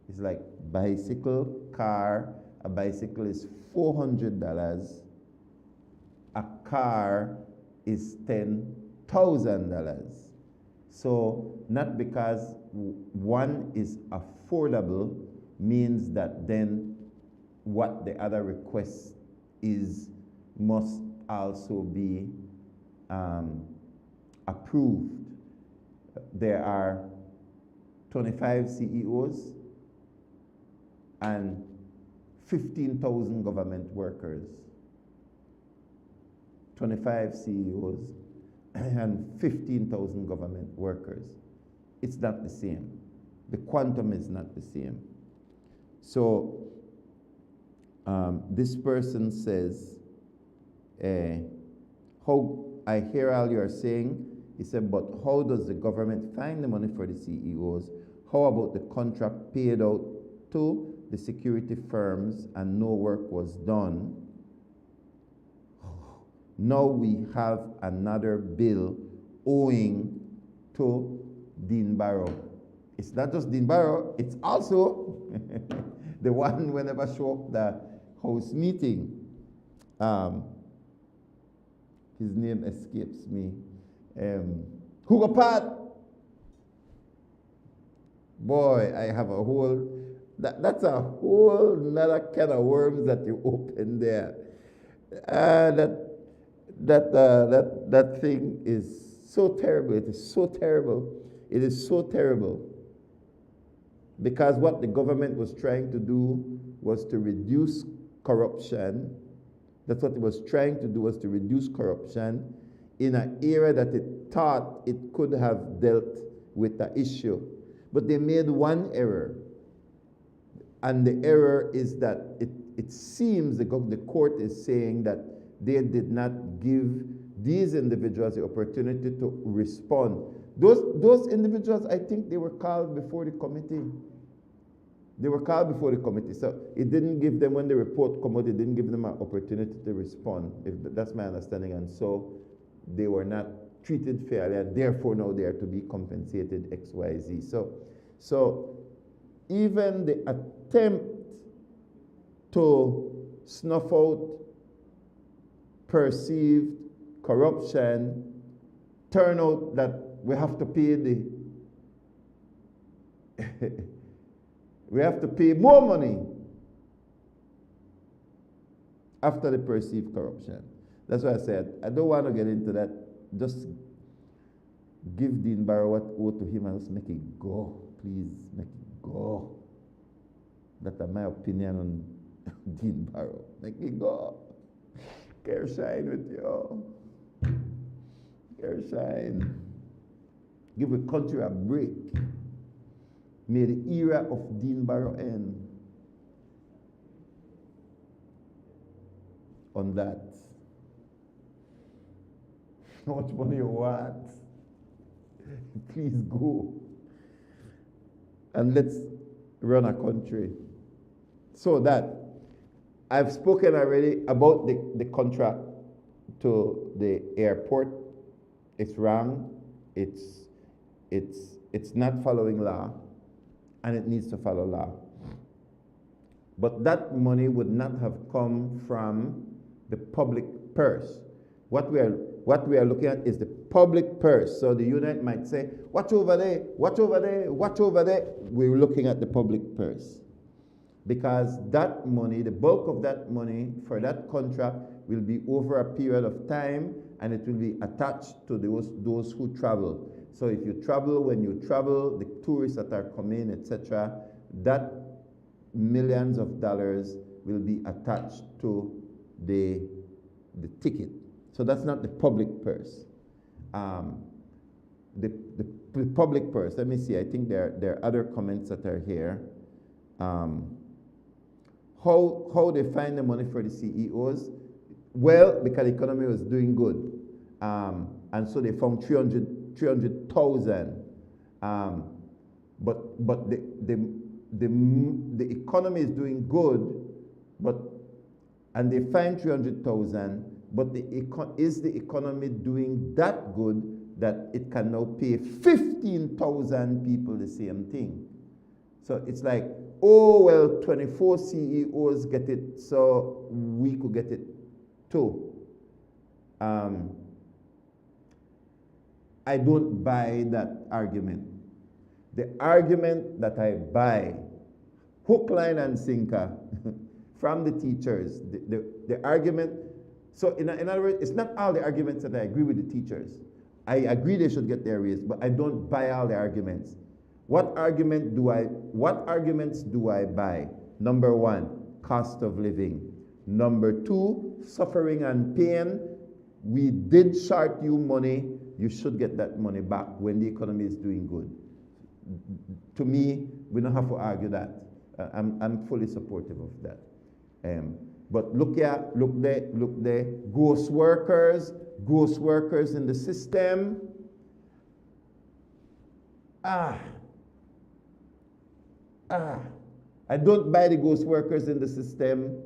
Speaker 20: It's like bicycle, car. A bicycle is $400. A car is $10,000. So not because one is affordable means that then what the other request is must also be approved. There are 25 CEOs and 15,000 government workers. 25 CEOs and 15,000 government workers. It's not the same. The quantum is not the same. So this person says, how I hear all you're saying. He said, but how does the government find the money for the CEOs? How about the contract paid out to the security firms and no work was done? Now we have another bill owing to Dean Barrow. It's not just Dean Barrow, it's also the one whenever show up the House meeting. His name escapes me. Hugo Pat. Boy, I have a whole, that's a whole another can of worms that you open there. That thing is so terrible. It is so terrible. It is so terrible. Because what the government was trying to do was to reduce corruption. That's what it was trying to do, was to reduce corruption in an era that it thought it could have dealt with the issue. But they made one error. And the error is that it seems the court is saying that they did not give these individuals the opportunity to respond. Those individuals, I think they were called before the committee. They were called before the committee. So it didn't give them, when the report came out, it didn't give them an opportunity to respond. That's my understanding. And so they were not treated fairly, and therefore now they are to be compensated X, Y, Z. So even the attempt to snuff out perceived corruption turn out that we have to pay we have to pay more money after the perceived corruption. That's why I said I don't want to get into that. Just give Dean Barrow what owed to him and just make it go. Please make it go. That's my opinion on Dean Barrow. Make it go. Care shine with you. Care shine. Give the country a break. May the era of Dean Barrow end. On that. How much money you want? Please go. And let's run a country. So that I've spoken already about the contract to the airport. It's wrong. It's not following law, and it needs to follow law. But that money would not have come from the public purse. What we are looking at is the public purse. So the unit might say, watch over there, watch over there, watch over there. We're looking at the public purse. because that money, the bulk of that money for that contract will be over a period of time, and it will be attached to those who travel. So if you travel, when you travel, the tourists that are coming, etc., that millions of dollars will be attached to the ticket. So that's not the public purse. The public purse, let me see, I think there are other comments that are here. How they find the money for the CEOs? Well, because the economy was doing good. And so they found 300,000. But the economy is doing good, and they find 300,000, but is the economy doing that good that it can now pay 15,000 people the same thing? So it's like, oh, well, 24 CEOs get it, so we could get it too. I don't buy that argument. The argument that I buy, hook, line, and sinker, from the teachers, the argument, so in other words, it's not all the arguments that I agree with the teachers. I agree they should get their raise, but I don't buy all the arguments. What arguments do I buy? Number one, cost of living. Number two, suffering and pain. We did short you money. You should get that money back when the economy is doing good. To me, we don't have to argue that. I'm fully supportive of that. But look there, ghost workers in the system. I don't buy the ghost workers in the system.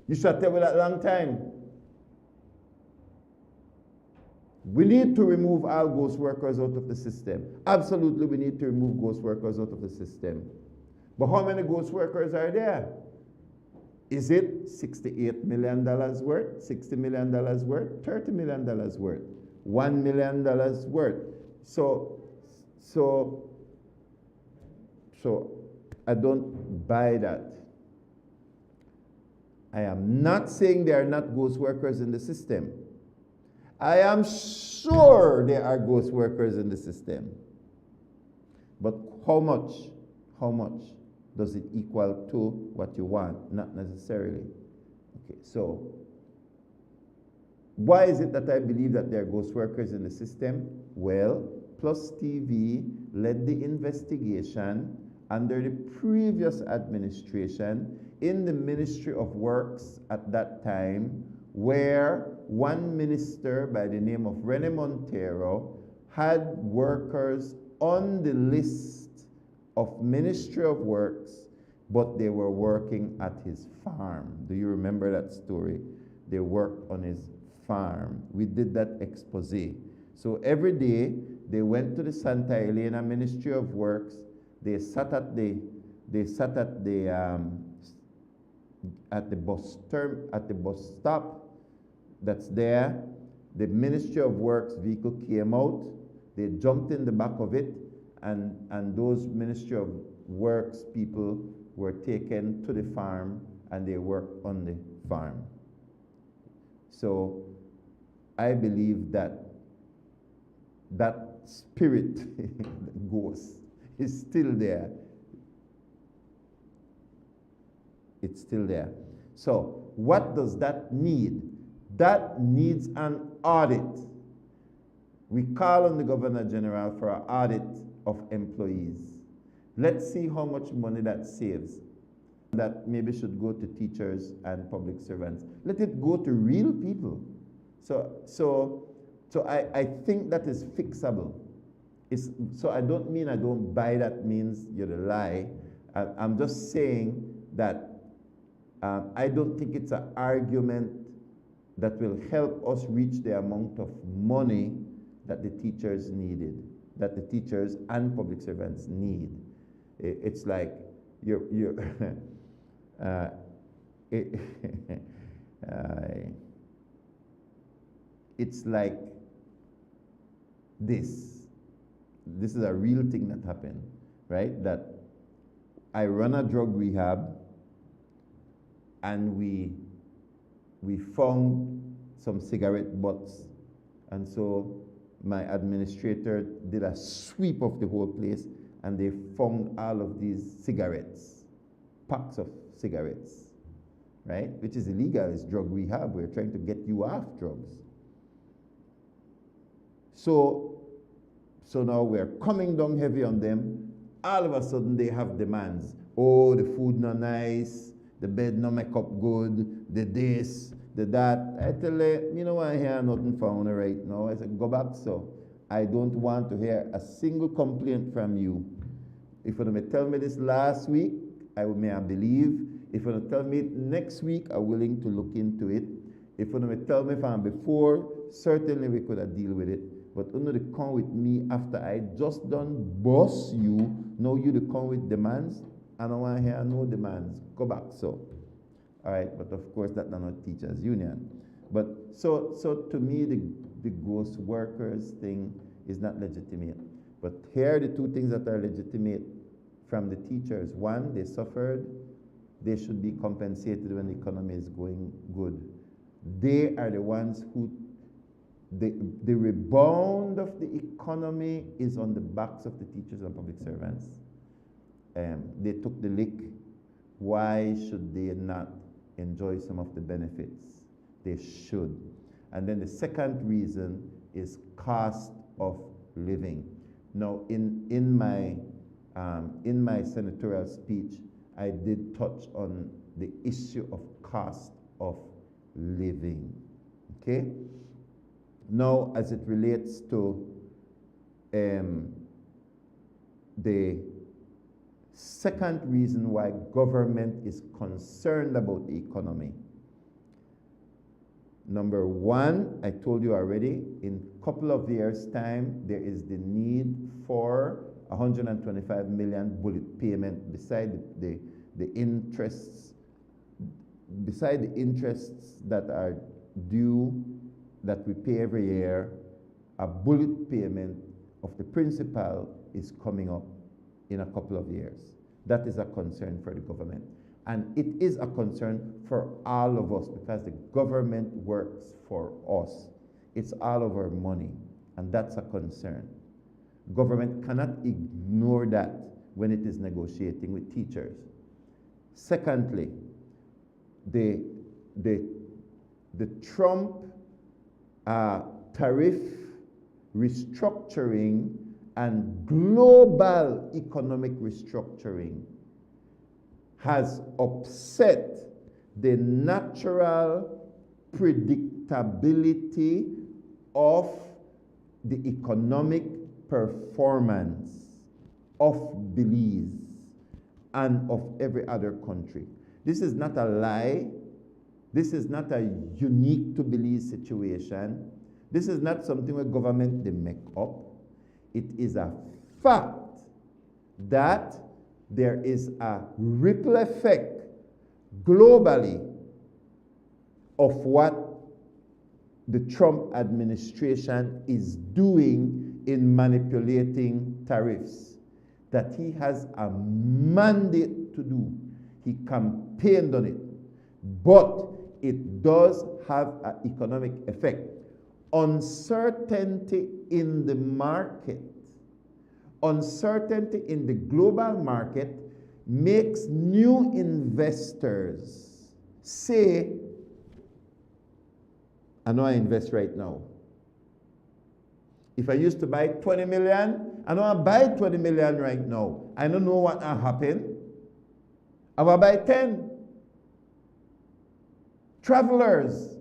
Speaker 20: You should tell me that long time. We need to remove all ghost workers out of the system. Absolutely, we need to remove ghost workers out of the system. But how many ghost workers are there? Is it $68 million worth, $60 million worth, $30 million worth, $1 million worth? So I don't buy that. I am not saying there are not ghost workers in the system. I am sure there are ghost workers in the system. But how much does it equal to what you want? Not necessarily. Okay, so why is it that I believe that there are ghost workers in the system? Well, PlusTV led the investigation under the previous administration in the Ministry of Works at that time, where one minister by the name of Rene Montero had workers on the list of Ministry of Works, but they were working at his farm. Do you remember that story? They worked on his farm. We did that expose. So every day they went to the Santa Elena Ministry of Works. They sat at the bus stop that's there. The Ministry of Works vehicle came out. They jumped in the back of it, and those Ministry of Works people were taken to the farm, and they worked on the farm. So I believe that that spirit ghost is still there. It's still there. So what does that need? That needs an audit. We call on the Governor General for an audit of employees. Let's see how much money that saves. That maybe should go to teachers and public servants. Let it go to real people. So I think that is fixable. So I don't mean I don't buy that means you're a lie. I'm just saying that I don't think it's an argument that will help us reach the amount of money that the teachers needed, that the teachers and public servants need. It's like it's like this. This is a real thing that happened, right? That I run a drug rehab, and we found some cigarette butts, and so my administrator did a sweep of the whole place, and they found all of these cigarettes, packs of cigarettes, right? Which is illegal. It's drug rehab. We're trying to get you off drugs. So now we're coming down heavy on them. All of a sudden they have demands. Oh, the food not nice, the bed no make up good, the this, the that. I tell them, you know what, I hear nothing from you right now. I said, go back, so. I don't want to hear a single complaint from you. If you may tell me this last week, I may believe. If you tell me it next week, I'm willing to look into it. If you may tell me from before, certainly we could have deal with it. But you know, to come with me after I just done boss you, now you to come with demands. I don't want to hear no demands. Go back, so. All right, but of course that's not teachers union. But so to me, the ghost workers thing is not legitimate. But here are the two things that are legitimate from the teachers. One, they suffered. They should be compensated when the economy is going good. They are the ones who, the rebound of the economy is on the backs of the teachers and public servants. They took the lick. Why should they not enjoy some of the benefits? They should. And then the second reason is cost of living. Now, in my senatorial speech, I did touch on the issue of cost of living. Okay? Now, as it relates to the second reason why government is concerned about the economy. Number one, I told you already, in a couple of years' time, there is the need for 125 million bullet payment beside the interests, beside the interests that are due, that we pay every year. A bullet payment of the principal is coming up in a couple of years. That is a concern for the government. And it is a concern for all of us because the government works for us. It's all of our money, and that's a concern. Government cannot ignore that when it is negotiating with teachers. Secondly, the Trump tariff restructuring and global economic restructuring has upset the natural predictability of the economic performance of Belize and of every other country. This is not a lie. This is not a unique to Belize situation. This is not something where government they make up. It is a fact that there is a ripple effect globally of what the Trump administration is doing in manipulating tariffs, that he has a mandate to do. He campaigned on it, but it does have an economic effect. Uncertainty in the market, uncertainty in the global market makes new investors say, I know I invest right now. If I used to buy 20 million, I know I buy 20 million right now. I don't know what will happen. I will buy 10. Travelers,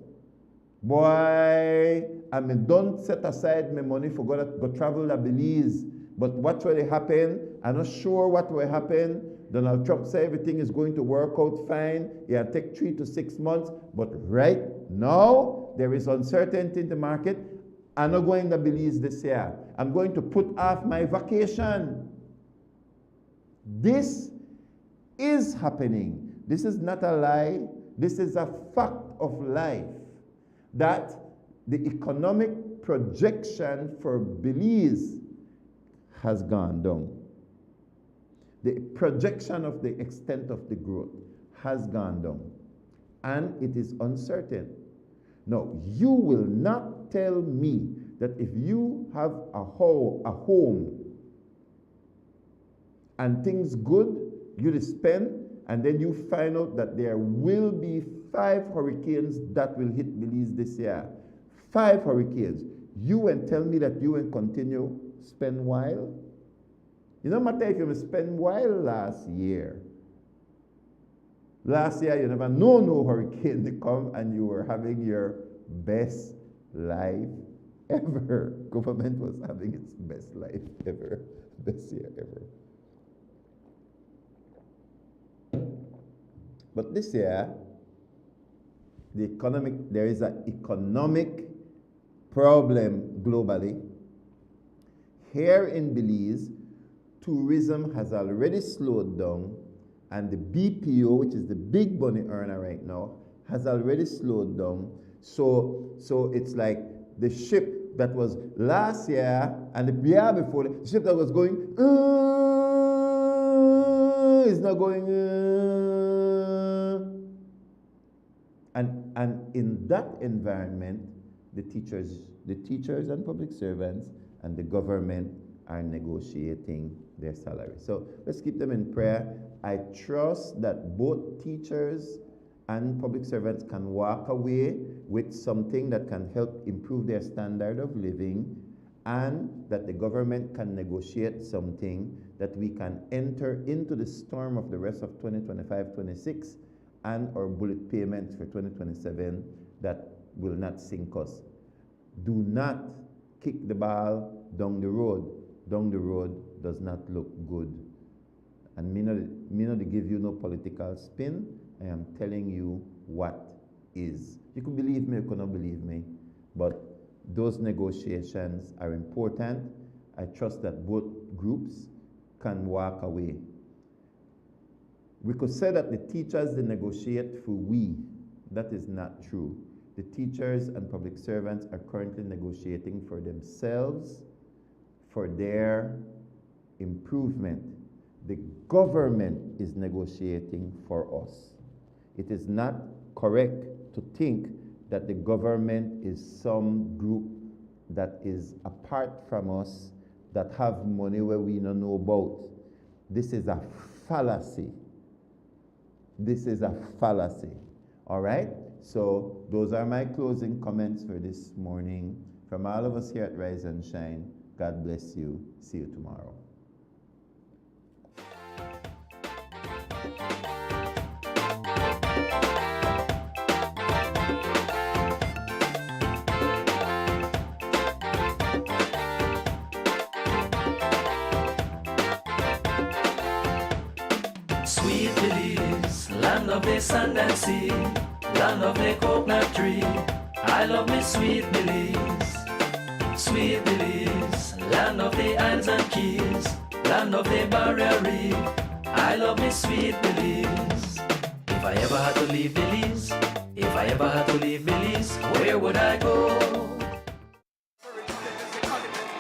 Speaker 20: boy, I mean, don't set aside my money for go travel to Belize. But what will happen? I'm not sure what will happen. Donald Trump said everything is going to work out fine. It'll take 3 to 6 months. But right now, there is uncertainty in the market. I'm not going to Belize this year. I'm going to put off my vacation. This is happening. This is not a lie. This is a fact of life, that the economic projection for Belize has gone down. The projection of the extent of the growth has gone down, and it is uncertain. Now, you will not tell me that if you have a home and things good, you spend, and then you find out that there will be 5 hurricanes that will hit Belize this year. 5 hurricanes. You will tell me that you will continue spend while? You no matter if you spend while last year. Last year you never know no hurricane to come and you were having your best life ever. Government was having its best life ever. Best year ever. But this year, there is an economic problem globally. Here in Belize, tourism has already slowed down, and the BPO, which is the big money earner right now, has already slowed down. So it's like the ship that was last year and the year before, the ship that was going, is not going, And in that environment, the teachers and public servants and the government are negotiating their salary. So let's keep them in prayer. I trust that both teachers and public servants can walk away with something that can help improve their standard of living, and that the government can negotiate something that we can enter into the storm of the rest of 2025-26 and our bullet payments for 2027 that will not sink us. Do not kick the ball down the road. Down the road does not look good. And me not to give you no political spin. I am telling you what is. You could believe me, you could not believe me, but those negotiations are important. I trust that both groups can walk away. We could say that the teachers, they negotiate for we. That is not true. The teachers and public servants are currently negotiating for themselves, for their improvement. The government is negotiating for us. It is not correct to think that the government is some group that is apart from us, that have money where we don't know about. This is a fallacy. This is a fallacy. All right? So those are my closing comments for this morning. From all of us here at Rise and Shine, God bless you. See you tomorrow.
Speaker 1: Sweet Belize, land of the sand and sea, land of the coconut tree. I love me sweet Belize. Sweet Belize, land of the islands and keys, land of the barrier reef. I love me sweet Belize. If I ever had to leave Belize, where would I go?